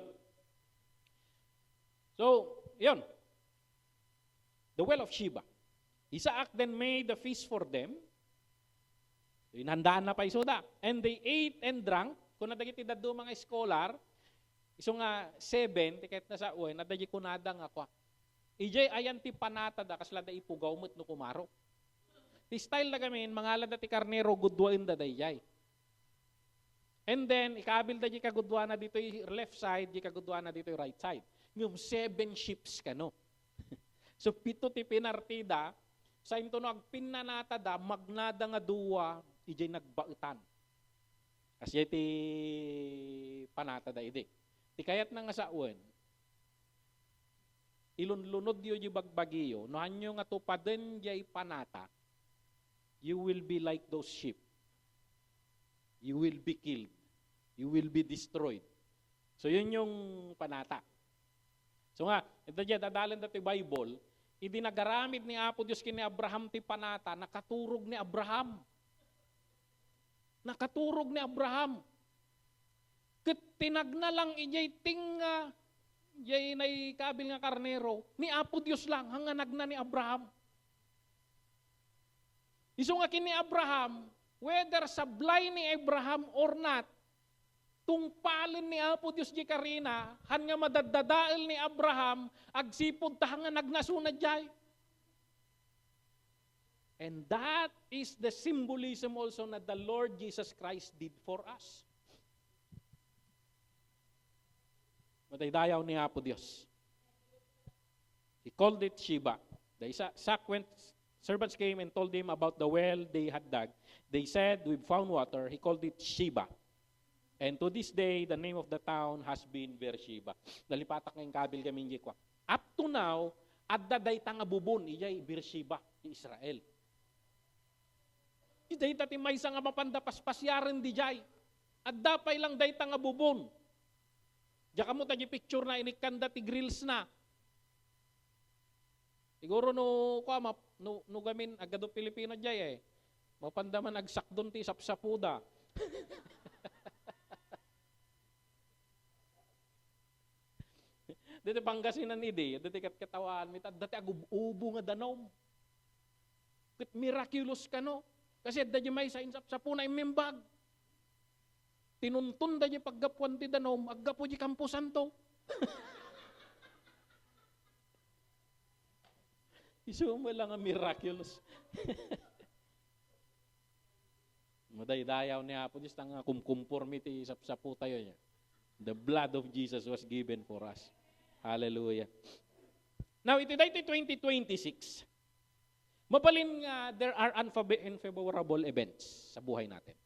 The well of Sheba. Isaac then made a feast for them. Inhandaan na pa isoda. And they ate and drank. Kung nadagiti daddo mga scholar, iso nga 7, tiket na sa uwan, nadagi kunada nga kwa. Ijay ayan ti panata da, kasla da ipugaw mo't no kumaro. Ti style na gamin, mangalan da ti karnero, gudwain da dayjay. And then, ikabil da di kagudwa na dito yung left side, di kagudwa na dito yung right side. Yung 7 ships ka, no? So, pito ti pinartida, sa ito no, agpinanata da, magnada nga duwa, ijay nagbautan. Kasi ti panata da ide. Ti kayat na nga sa uwan, ilunlunod yo yung bagbagiyo, no hanyo nga tupaden jay panata, you will be like those sheep. You will be killed. You will be destroyed. So yun yung panata. So nga, ito dyan, dadalan dati Bible, idinagaramid ni Apo Diyos kini Abraham ti panata, nakaturog ni Abraham. Nakaturog ni Abraham. Tinagna lang ijay tinga, ijay nay kabil nga karnero, ni Apo Diyos lang, hanga nagna ni Abraham. Iso nga kini Abraham, whether sablay ni Abraham or not, tungpalin ni Apo Diyos di karina, han nga madadadael ni Abraham, agsipod ta nga nagnasunad jay. And that is the symbolism also na the Lord Jesus Christ did for us. Mataydayaw ni Apo Diyos. He called it Sheba. The servants came and told him about the well they had dug. They said, we've found water. He called it Sheba. And to this day, the name of the town has been Beersheba. Nalipatak ngayong kabil kami hindi kwa. Up to now, adda day tanga bubon, iyay Beersheba, Israel. Iday tati may nga mapandapaspasyaren di jay. Adda pa ilang day tanga bubon. Diya ka mo tayo picture na inikanda ti grills na. Siguro no gamin agado Pilipino jay mapandaman agsakdon ti sapsapuda. Dito Pangasinan ide, dito katawan, dati agubo nga danom. Kit miraculous ka no. Kasi dadya may sa sapuna imimbag. Tinuntun dadya paggapuan ti danom, aggapo di Campo Santo. Iso mo lang ang miraculous. Madaydayaw ni Apo Diyos tang kumkumpormity sa tayo niya. The blood of Jesus was given for us. Hallelujah. Now, ito dahil 2026, mabalin nga there are unfavorable events sa buhay natin.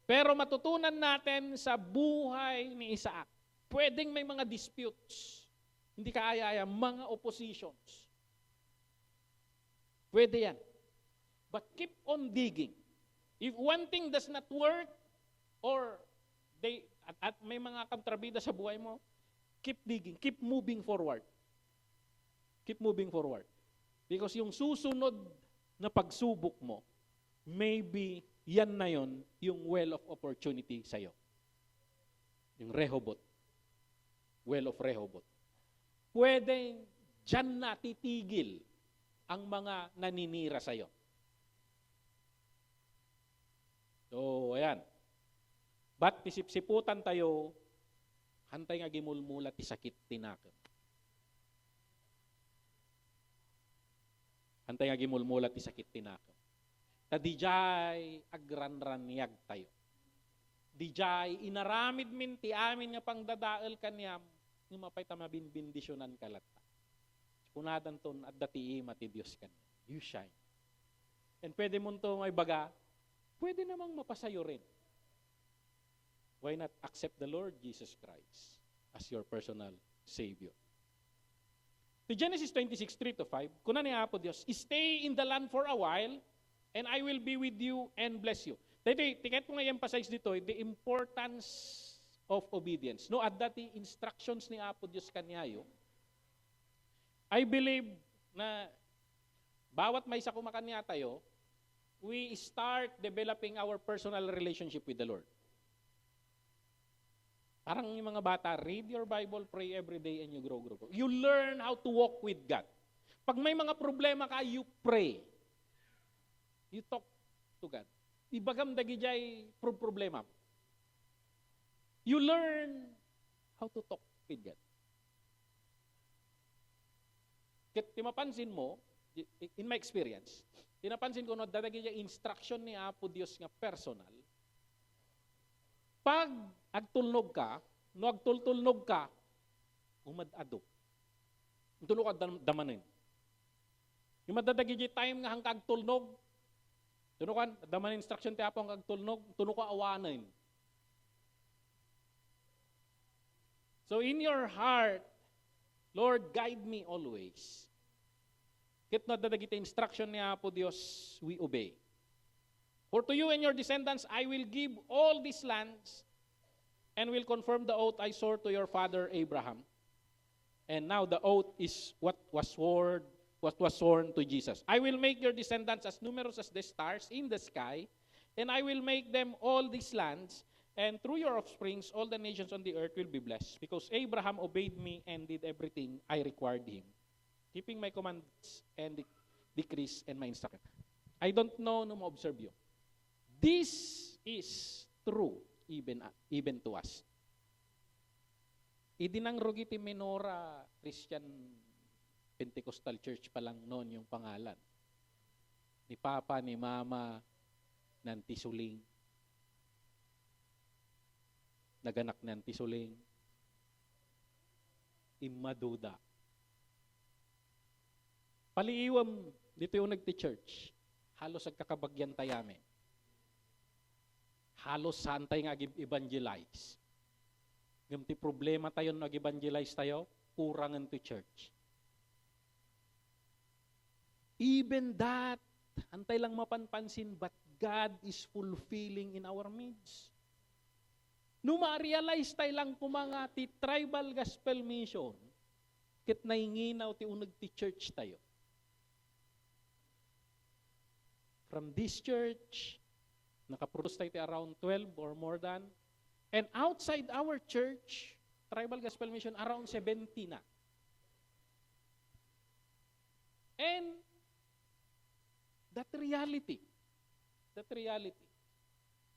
Pero matutunan natin sa buhay ni Isaac, pwedeng may mga disputes, hindi kaaya-aya, mga oppositions. Pwede yan. But keep on digging. If one thing does not work, or at may mga kontrabida sa buhay mo, keep digging, keep moving forward. Keep moving forward. Because yung susunod na pagsubok mo, maybe yan na yon yung well of opportunity sa'yo. Yung Rehoboth. Well of Rehoboth. Pwedeng dyan na titigil ang mga naninira sa'yo. So, ayan. Ba't pisip-siputan tayo, hantay nga gimulmula ti sakit tinakam. Hantay nga gimulmula ti sakit tinakam. Ta dijay agranranyag tayo. Dijay inaramid min ti amin nga pangdadael kanyam, nga mapay tamabinbindisyonan kalata. Punadan ton at dati mati Diyos kanya. You shine. And pwede mo to ngay baga, pwede namang mapasayo rin. Why not accept the Lord Jesus Christ as your personal Savior? To Genesis 26:3-5, kuna ni Apo Diyos, stay in the land for a while, and I will be with you and bless you. Tiket ko nga emphasize dito, the importance of obedience. No, at dati instructions ni Apo Diyos kanyayo, I believe na bawat may isa kumakanya tayo, we start developing our personal relationship with the Lord. Parang yung mga bata, read your Bible, pray every day, and you grow. You learn how to walk with God. Pag may mga problema ka, you pray. You talk to God. Ibagam dagijay problema. You learn how to talk with God. Kaya mapansin mo, in my experience, tinapansin ko no, dadagi yung instruction ni Apo Dios nga personal. Pag agtulnog ka, no agtultulnog ka, umadado. Tulog ka damanin. Yung madadagi yung time nga hanggang agtulnog, tunukan, damanin instruction ti Apo hanggang agtulnog, tunok ka awanin. So in your heart, Lord, guide me always. Kit na dadagita instruction ni Apo Dios, we obey. For to you and your descendants, I will give all these lands and will confirm the oath I swore to your father Abraham. And now the oath is what was sworn to Jesus. I will make your descendants as numerous as the stars in the sky, and I will make them all these lands, and through your offsprings, all the nations on the earth will be blessed, because Abraham obeyed me and did everything I required him, keeping my commands and decrees and my instructions. I don't know no ma-observe you. This is true even to us. Idinangrugi ti Menora Christian Pentecostal Church pa lang noon yung pangalan. Ni Papa, ni Mama, ng Tisuling. Naganak ng Tisuling. Imaduda. Paliiwam, dito yung nagti-church. Halos agkakabagyan tayame. Halos santay nga evangelize. Gamti problema tayo nag-evangelize tayo, kurangan to church. Even that, antay lang mapanpansin, but God is fulfilling in our midst. No ma-realize tayo lang kumanga ti tribal gospel mission, kit nainginaw ti unag ti church tayo. From this church, nakaproduce tayo ti around 12 or more than. And outside our church, Tribal Gospel Mission, around 70 na. And that reality.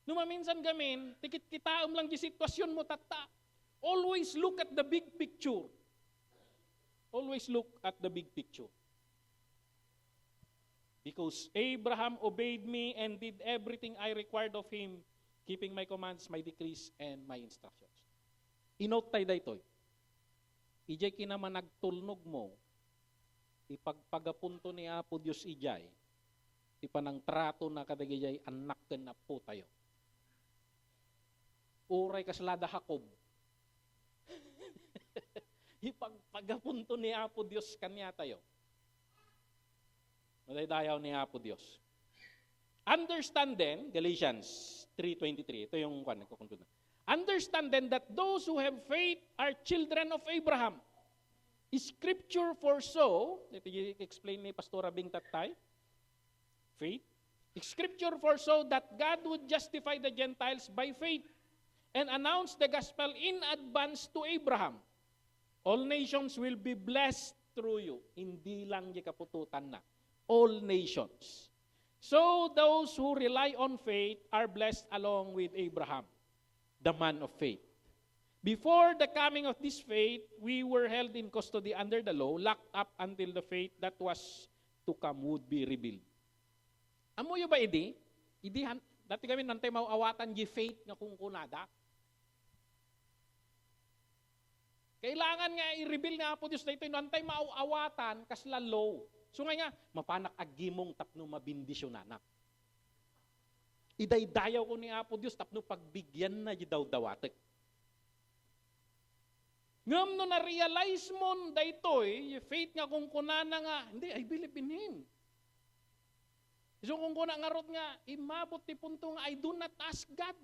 Numaminsan gamin, tikit kitaam lang di sitwasyon mo tata. Always look at the big picture. Always look at the big picture. Because Abraham obeyed me and did everything I required of him, keeping my commands, my decrees, and my instructions. Inote tayo daytoy. Ijay kinaman nagtulnog mo, ipagpagapunto ni Apo Diyos ijay, ipanang trato na kadagijay anak na po tayo. Uray kaslada Jacob. Ipagpagapunto ni Apo Diyos kanya tayo. Madaydayaw ni Apo Diyos. Understand then, Galatians 3:23, ito yung nagkukuntun na. Understand then that those who have faith are children of Abraham. Scripture foresaw, ito i-explain ni Pastora Bing Tatay, faith. Scripture foresaw that God would justify the Gentiles by faith and announce the gospel in advance to Abraham. All nations will be blessed through you. Hindi lang di kapututan na. All nations. So those who rely on faith are blessed along with Abraham, the man of faith. Before the coming of this faith, we were held in custody under the law, locked up until the faith that was to come would be revealed. Amo yung ba idi? Dati kami nantay mauawatan di faith nga kung kunada. Kailangan nga i-reveal nga po Diyos na ito, nantay mauawatan kasla law. So nga, mapanak agimong tapno mabindisyon anak. Idaydayaw ko ni Apo Diyos tapno pagbigyan na daw-dawatek. Ngam no na-realize mo daytoy, faith nga kung kunana nga, hindi, I believe in Him. So kung kuna nga rot nga, imabot ti punto nga, I do not ask God.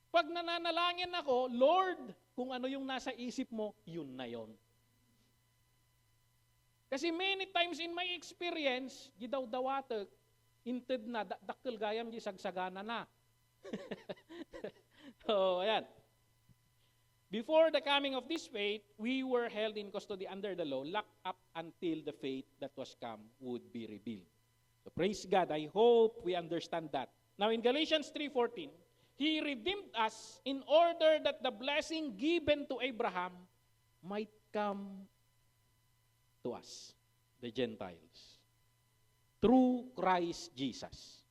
Pag nananalangin ako, Lord, kung ano yung nasa isip mo, yun na yon. Kasi many times in my experience, gidaw-dawatek, inted na, dakkel gayam di sagsagana na. So, ayan. Before the coming of this faith, we were held in custody under the law, locked up until the faith that was come would be revealed. So praise God, I hope we understand that. Now in Galatians 3:14, He redeemed us in order that the blessing given to Abraham might come to us. the Gentiles. Through Christ Jesus.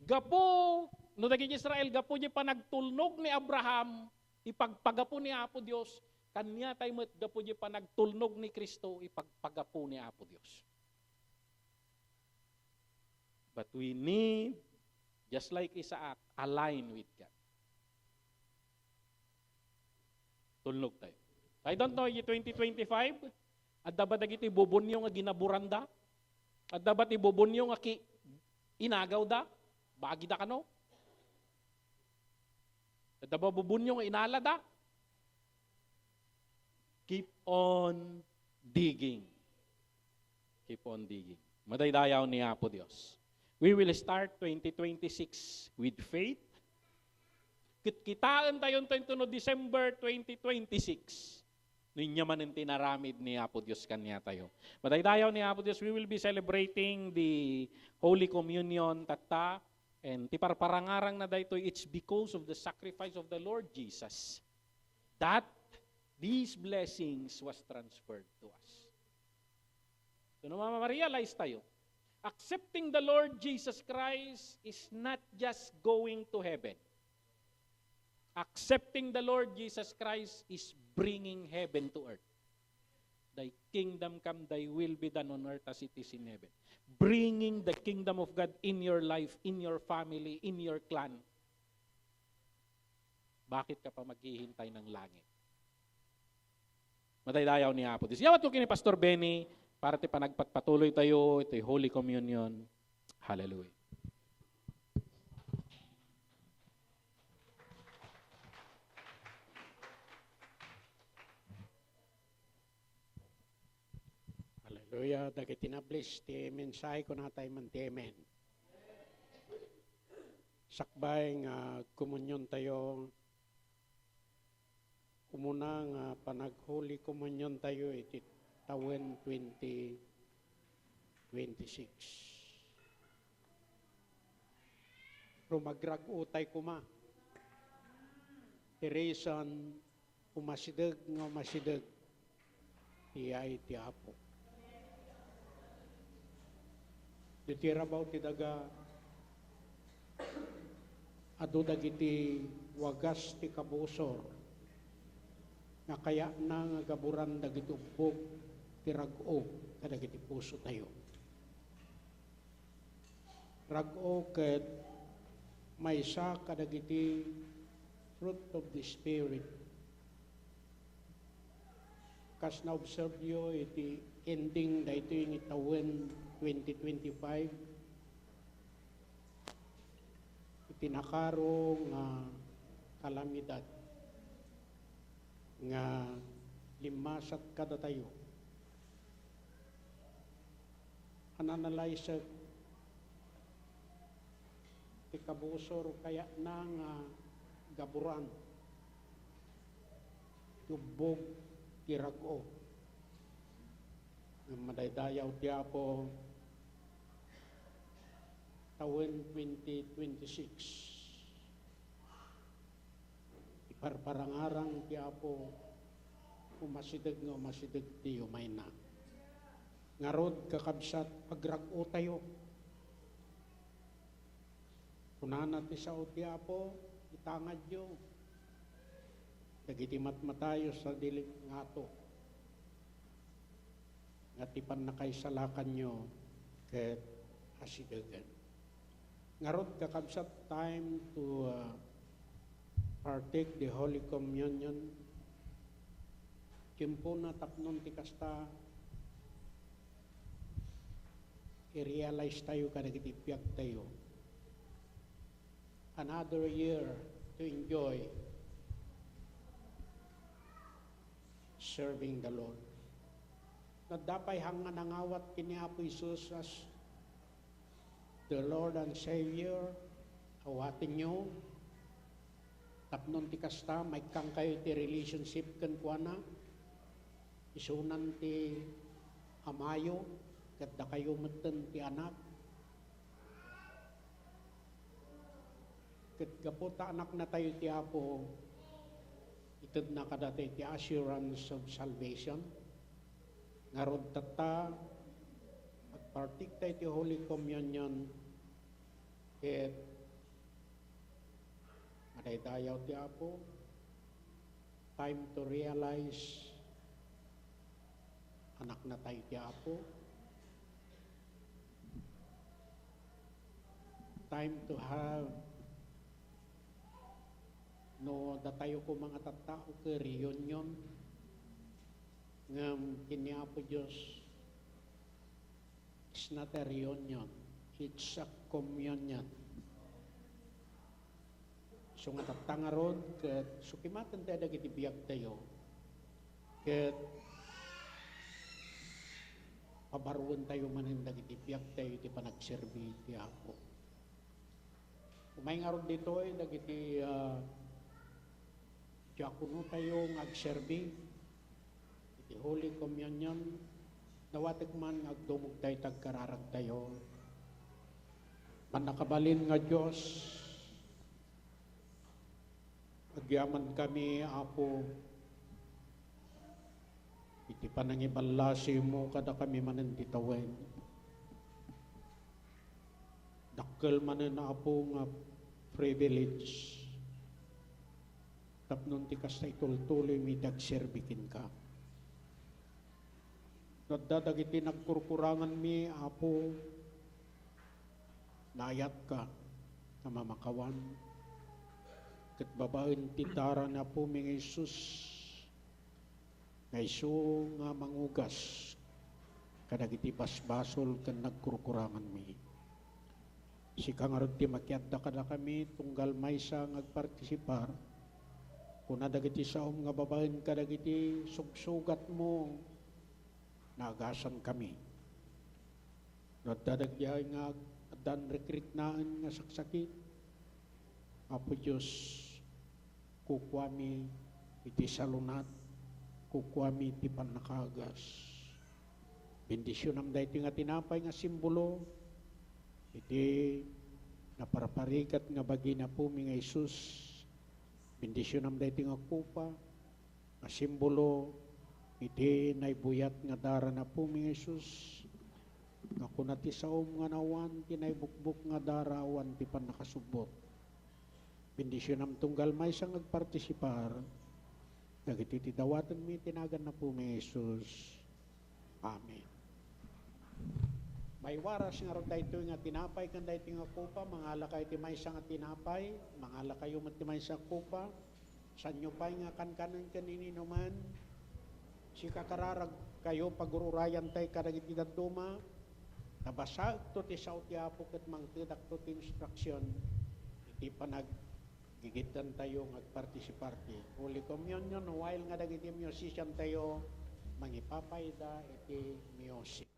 Gapo, no dagiti Israel, gapo di pa nagtulnog ni Abraham, ipagpagapo ni Apo Dios, kanya tayo met gapo di pa nagtulnog ni Kristo, ipagpagapo ni Apo Dios. But we need, just like Isaac, align with God. Tulnog tayo. I don't know, 2025, at dapat dagiti bubunyo nga ginaburanda, at dapat ibubunyo nga inagaw da, bagi da kano. At dapat bubunyo nga inala da. Keep on digging. Keep on digging. Madaydayaw ni Apo Dios. We will start 2026 with faith. Kitaan tayo no December 2026. Ninya man ang tinaramid ni Apo Dios kanya tayo. Madaydayaw ni Apo Dios, we will be celebrating the Holy Communion tata, and tiparparangarang na dayto, it's because of the sacrifice of the Lord Jesus that these blessings was transferred to us. So ma-realize tayo, accepting the Lord Jesus Christ is not just going to heaven. Accepting the Lord Jesus Christ is bringing heaven to earth. Thy kingdom come, thy will be done on earth as it is in heaven. Bringing the kingdom of God in your life, in your family, in your clan. Bakit ka pa maghihintay ng langit? Madaydayaw ni Apo Dios. Yawat ko kini Pastor Benny, para ti panagpatuloy tayo, ito'y Holy Communion. Hallelujah. Hallelujah. Dagiti tinablis ti mensahe ko na tayo mantemen. Sakbay nga komunyon tayo. Umuna nga panag-Holy Communion tayo iti tawen 2026. Rumagrag-utay kuma. Ti reason umasidag nga umasidag. Tiyay ti Apo. Ditirabaw ti daga adu dagiti wagas ti kabusor nga kaya na nga gaburan dagiti ubbog ti rag-o kadagiti puso tayo. Rag-o ket maysa kadagiti fruit of the Spirit. Kas na-observe nyo iti ending dahito yung itawen 2025 itinakaro nga kalamidad nga limasat kada tayo ananalaysa ti kabusor kaya na nga gaburan tubog ti rag-o nga madaydayaw ti Apo tawen 2026 iparparangarang ti Apo umasidag nga umasidag ti umay na ngarod kakabsat pagrag-o tayo kunana ti sao ti Apo itangad yo dagiti matmatayo sa dilig ngato nga tipan na kay salakan nyo ket asidagan. Ngarod kakabsat time to partake the Holy Communion. Kimpo na tapnon ti kasta i-realize tayo kadagiti piag tayo. Another year to enjoy serving the Lord. Nadapay hanga nangawat kini Apo Isus as the Lord and Savior. Awatin nyo. Tapnon ti kasta, may kang kayo ti relationship kan kuana. Isunan ti amayo, kat da kayo meten ti anak. Kat gapota anak na tayo ti Apo, itad na kadatay ti assurance of salvation. Ngarod tata, Partik tayo ti Holy Communion, ket madaydayaw ti Apo, time to realize anak na tayo ti Apo, time to have no datayo ko mga tattao ke reunion ngam kini Apo Diyos. It's not a reunion, it's a communion. So nga tatangaron ket sukimatan tayo dagiti biag tayo ket pabaruan tayo manen dagiti biag tayo iti panagserbi ti Apo. Umay nga ron dito dagiti diakono tayo ngagserbi iti Holy Communion. Nawatig man agdumog tayo tagkararag tayo. Manakabalin nga Diyos, agyaman kami, Apo, iti panangibalasi mo kada kami mananditawen. Dakkel manen Apo nga privilege. Tapnon ti kas tayo tultuloy mi dagserbikin ka. Nadadagiti nagkurkurangan mi, Apo, naayat ka na mamakawan. Ket babaen ti dara na po mi nga Isus, nga isu nga mangugas, kadagiti basbasol ken nagkurkurangan mi. Sika nga ron ti makiadda kada kami, tunggal maysa ngagpartisipar, kuna dagiti saom nga babaen kadagiti sugsugat mo, nagasan kami. Nadadagyahay nga dan rekritnaan nga saksakit. Apo Diyos, kukwami iti salunat, kukwami iti panakagas. Bendisyon am dahi nga tinapay nga simbolo, iti naparaparikat nga bagina po mi nga Isus. Bendisyon am dahi nga kupa, nga simbolo, iti naibuyat nga dara na po mi Isus. Nga kunati saom nga nawan, ti naibukbuk nga dara awan ti panakasubot. Bendisyon am tunggal may sang nagpartisipar, dagiti ti dawatan mi tinagan na po mi Isus. Amen. May waras nga ron dayto nga tinapay kan dayto nga kupa, mangala kayo ti maysa nga tinapay, mangala kayo mat ti maysa kupa, sanyo pay nga kankanan kanini naman, si kakararag kayo pagururayan tay kadagiti daduma, nabasag to ti sao ti Apo ket mangtedak to ti instruction, iti panag gigitan tayo ngagpartisipar ti Holy Communion while nga dagiti musician tayo mangipapayda iti music.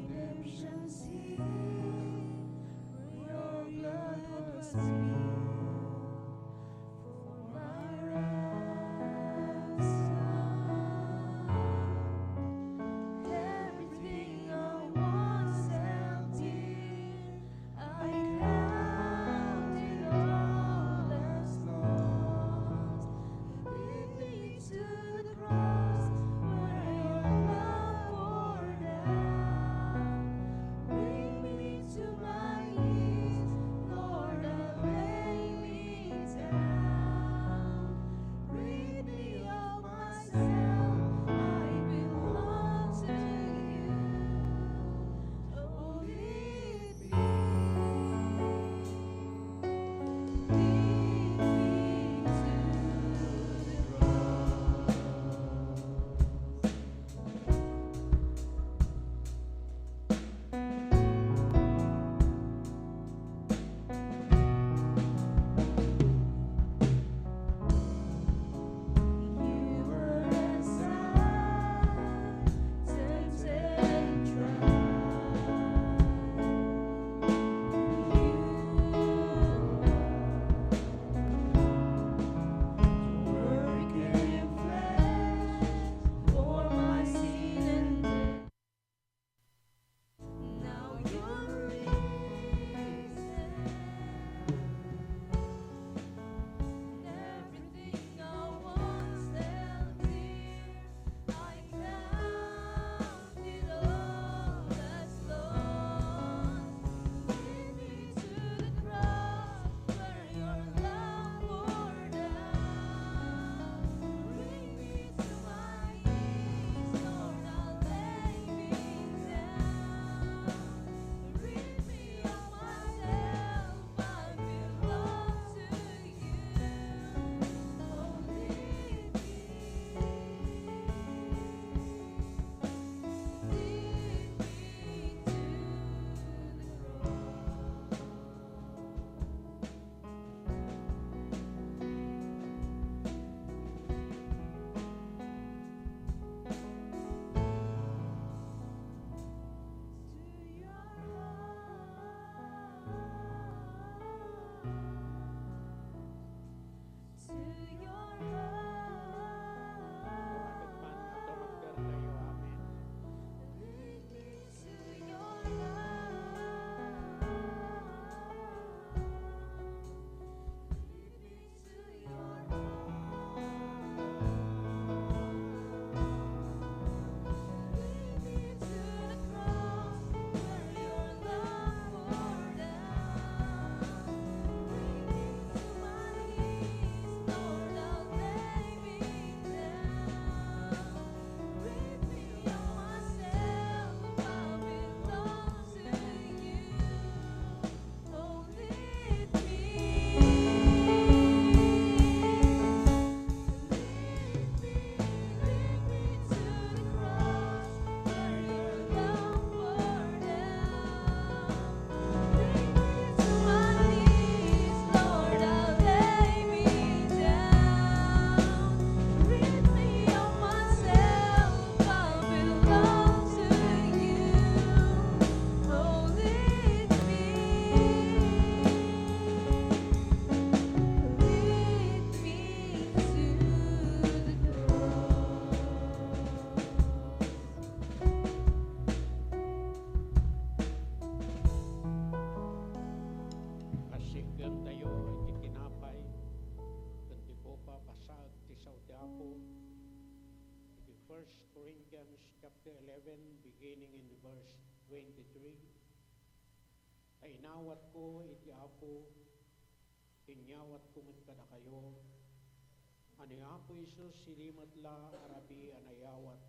Redemption's here. chapter 11, beginning in verse 23. Tainawat ko, iti Apo, tinyawat ko met kada kayo. Ani Apo Isus, silimat la arabi anayawat.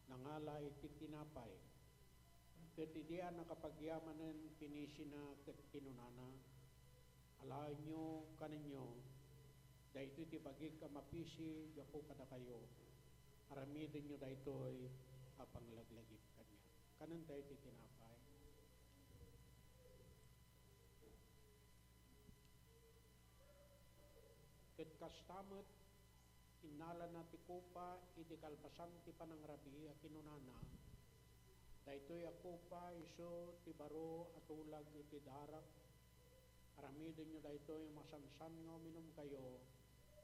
Nangala iti tinapay. Ket idian nakapagyamanen kinisina ket kinunana. Alain nyo kaninyo, dahito iti bagig kamapisi, gapo kada kayo. Aramidin nyo dahito'y apang laglagip kanya. Kanan tayo iti tinapay. Ket kastamot, inala na ti kupa, iti kalpasan ti panangrabi, a kinunana. Dahito'y ako pa, iso, ti baro, atulag, iti darak. Aramidin nyo dahito'y masansan nga uminom kayo,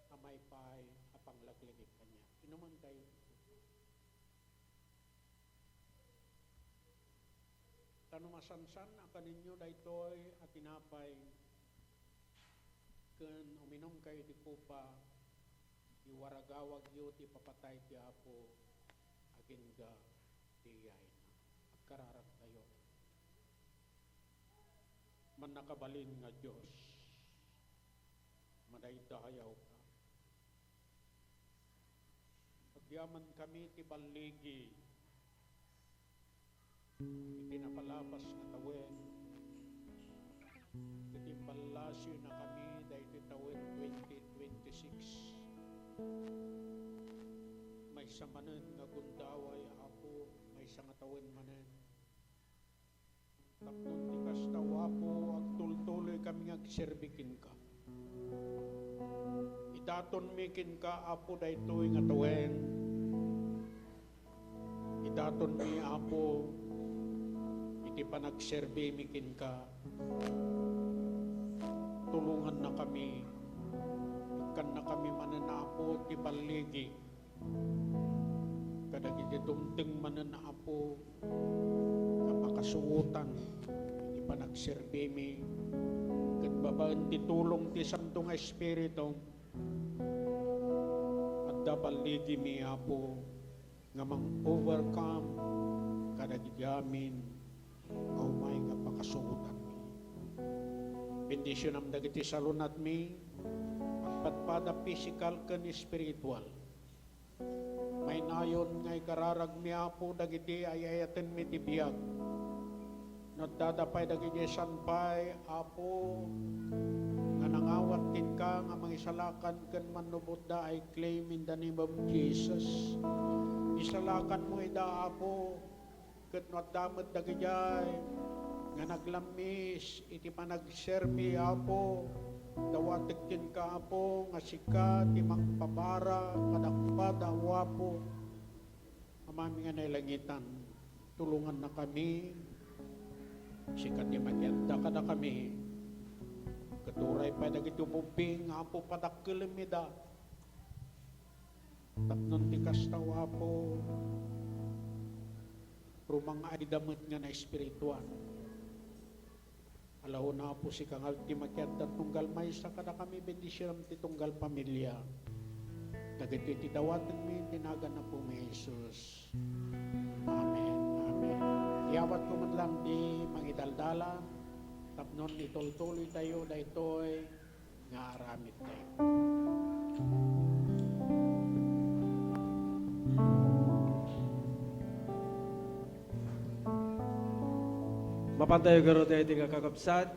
amay pa'y apang laglagip kanya. Inuman kayo. Tano masansan, akan ninyo dahito'y at tinapay, ken uminom kayo di kupa, iwaragawag yo ti papatay ti Apo, agin ga di yain. Agkararat kayo. Man nakabalin nga Diyos, madaydayaw ka. Pagyaman kami ti baligi, itinapalapas na tawen, itimbalasyo na kami dahil tawen 2026. May samanen nga gundaway Apo, may sangatawen manen. Tapnon ti kastawa po, agtultuloy kami agserbikin ka. Idaton mikin ka, Apo, daytoy nga tawen. Idaton mi, Apo, iti panagserbi mikin ka. Tulungan na kami, kan na kami manan, Apo, ti baligi. Kadag iti dumting manan, Apo, kapakasuutan, iti panagserbi mi. Kat babaan ti tulong ti Santo nga Espiritu, at dabaligi mi, Apo, nga mang-overcome kadag iti amin, umay nga pakasuutan mi. Bendisyon am dagiti salunat mi, pagpatpada physical ken spiritual. May nayon ngay kararag mi, Apo, dagiti ayayaten mi ti biag. Nagdadapay dagiti sanpay, Apo, nga nangawat kin ka, nga mangisalakan ken manubot da, I claim in the name of Jesus. Isalakan mo ida, Apo, ket nagdamot dagijay, nga naglamis, iti panagserbi, Apo, dawatek kin ka, Apo, nga sika, ti mangpabara, kadakpada, Apo, amami nga nailangitan, tulungan na kami, sika ti magyanda ka na kami, katuray pa dagiti bubing, Apo, padakkelemida, tapnon ti kastaw, Apo, rumang ay damot nga na espirituan. Alaw na po si kangal ti makyanda tunggal may sa kada kami bendisyon ti tunggal pamilya. Dagiti ti dawatan mi tinaga na po mi Jesus. Amen. Amen. Iawat ko man lang di mangidaldala, tapnon itultuloy tayo daytoy nga aramid tayo. Mapantayo garo tayo iti kakakabsat,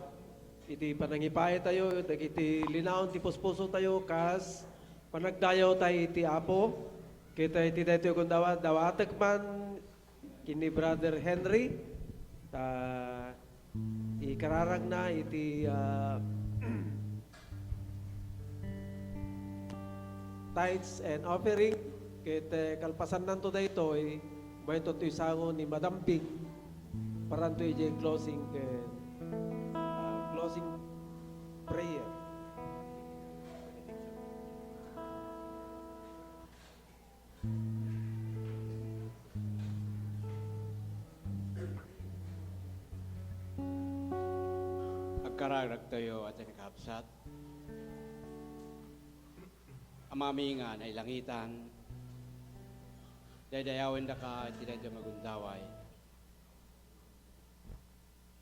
iti panangipay tayo, iti linaon, ti puspuso tayo, kas panagdayaw tayo iti Apo, kita iti tayo kung dawatek man, kini Brother Henry, ikararag na iti tithes and offering, kita kalpasan nanto dayto, may ito isango ni Madam Ping, paranto yung closing prayer. Agkararag tayo at nakapsat. Amami nga na ilangitan, Dayawin da ka tinadyo magundaway.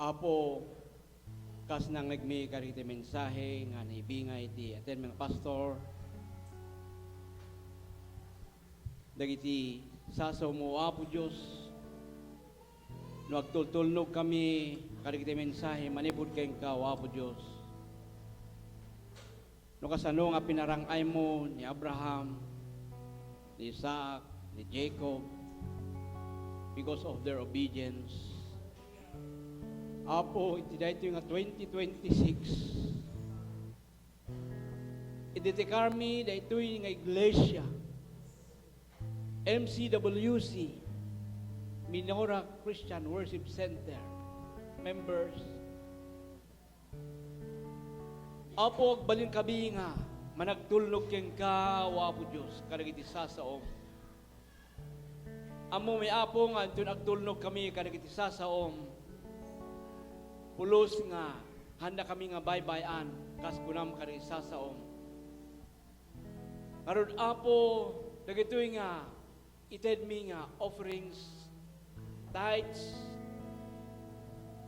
Apo, kas nang nagmi kariti mensahe nga naibingay ti aten mga pastor. Dagiti sasaw mo Apo Diyos. No agtultulnog kami kariti mensahe manipod kayong kao Apo Diyos. No kasano nga pinarangay mo ni Abraham, ni Isaac, ni Jacob, because of their obedience. Apo, iti dahito yung 2026. Idete mi dahito yung iglesia, MCWC, Minora Christian Worship Center, members. Apo, agbalin kabi nga, managtulnog keng ka, Apo Diyos, karagiti sasaom. Amo may apo nga, ito nagtulnog kami, karagiti sasaom. Pulos nga, handa kami nga baybayan, kas kunam karagiti sasaom. Karod apo, dagitoy nga, ited mi nga, offerings, tithes,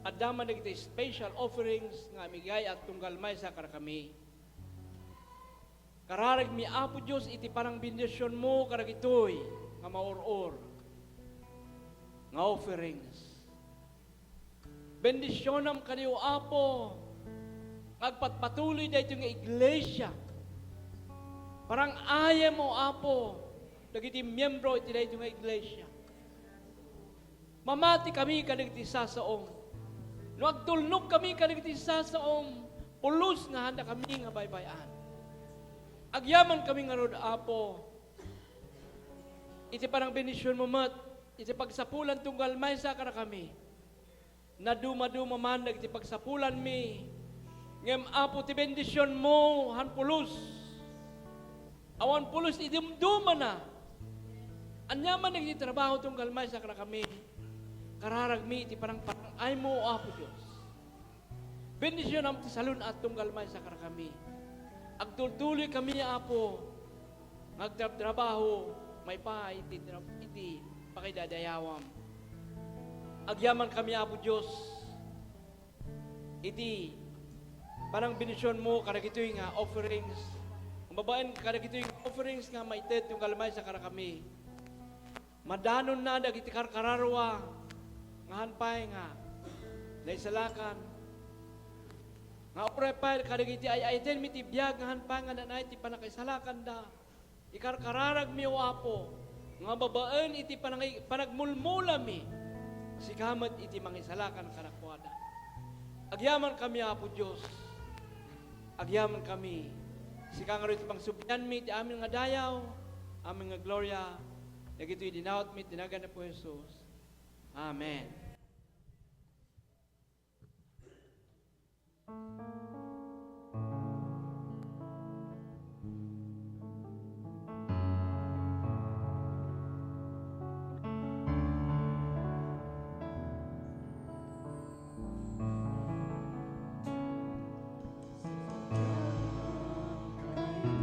at daman nagiti special offerings nga migay at tunggal may sa kami. Kararag mi Apo Diyos, iti parang bendisyon mo karagitoy nga maor-or nga offerings. Bendisyonam kaniyo Apo, agpatpatuloy dahito nga iglesia. Parang aya mo Apo, dagiti miyembro iti dahito nga iglesia. Mamati kami kanagiti sasaong. No agtulnog kami kanagiti sasaong, pulos nga handa kami nga baybayan. Agyaman kami nga rod Apo, iti parang benisyon mo mat, iti pagsapulan tunggal may sakara kami, na duma-duma man, iti pagsapulan mi, ngem Apo ti bendisyon mo, han pulos, awan pulos, iti duma na, anyaman iti trabaho tunggal may sakara kami, kararag mi, iti parang ay mo, Apo Diyos, bendisyon am ti salun at tunggal may sakara kami, agtultuloy kami, Apo, magtrabaho, may pa, iti pakidadayawam. Agyaman kami, Apo Diyos, iti, parang binisyon mo, karagitoy nga, offerings, ang babaen, karagitoy nga, offerings nga, maited, yung kalamay sa kami. Madanon na, dagiti karkararwa, nga hanpay nga, naisalakan, nga oprepay, karagiti ay ten mitibiyag, nga hanpay nga nanay, ti panakaisalakan da, ikarkararag mi o Apo, nga babaen, iti panagmulmula mi, sikamat iti mangisalakan karakwada. Agyaman kami, Apo Diyos. Agyaman kami. Sikang rin iti pangsubyan mi, iti amin nga dayaw, amin nga gloria, nagito'y dinawat mi, tinagan na po Jesus. Amen.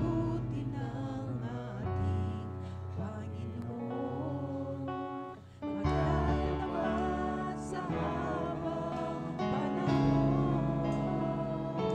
Buti ng ating Panginoon, magdalawa sa habang panahon.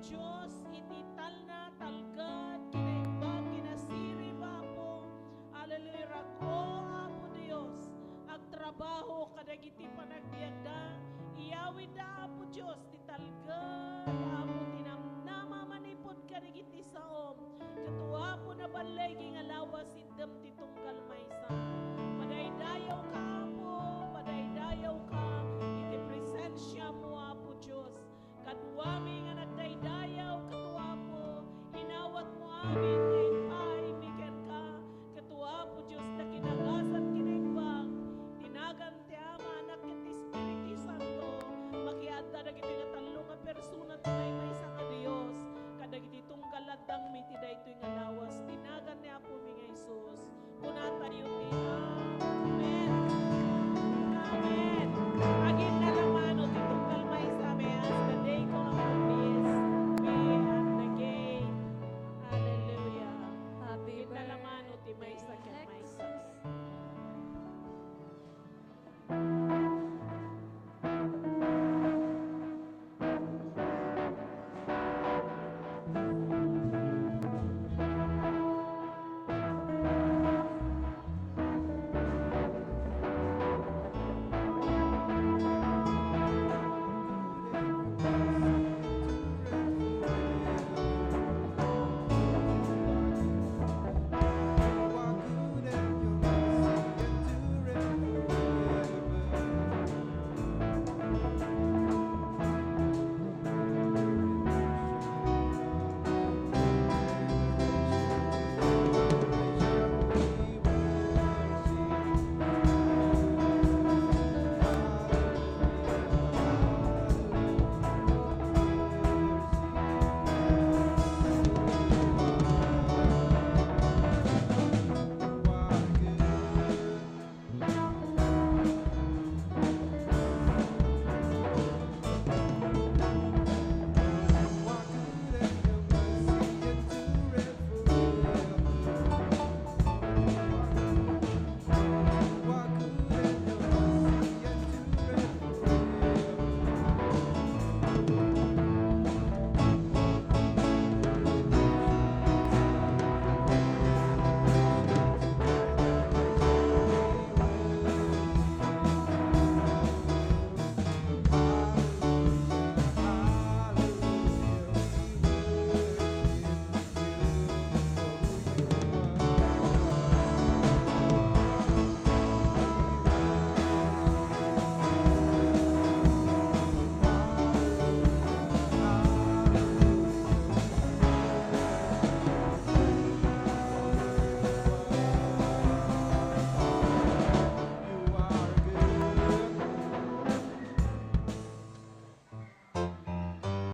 Diyos, itital na talgad, kinaimbag, kinasirib, Apo. Hallelujah, rako, Apo Diyos. Agtrabaho, kadagiti panagbiagda, iyawid na, Apo Diyos, titalgad, Apo, tinamnamamanipod kadagiti saom. Katua po na balay, kingalawas, idam titunggal maysa. Padaydayaw ka, Apo, padaydayaw ka, iti presensya mo, Apo Diyos. Kadwami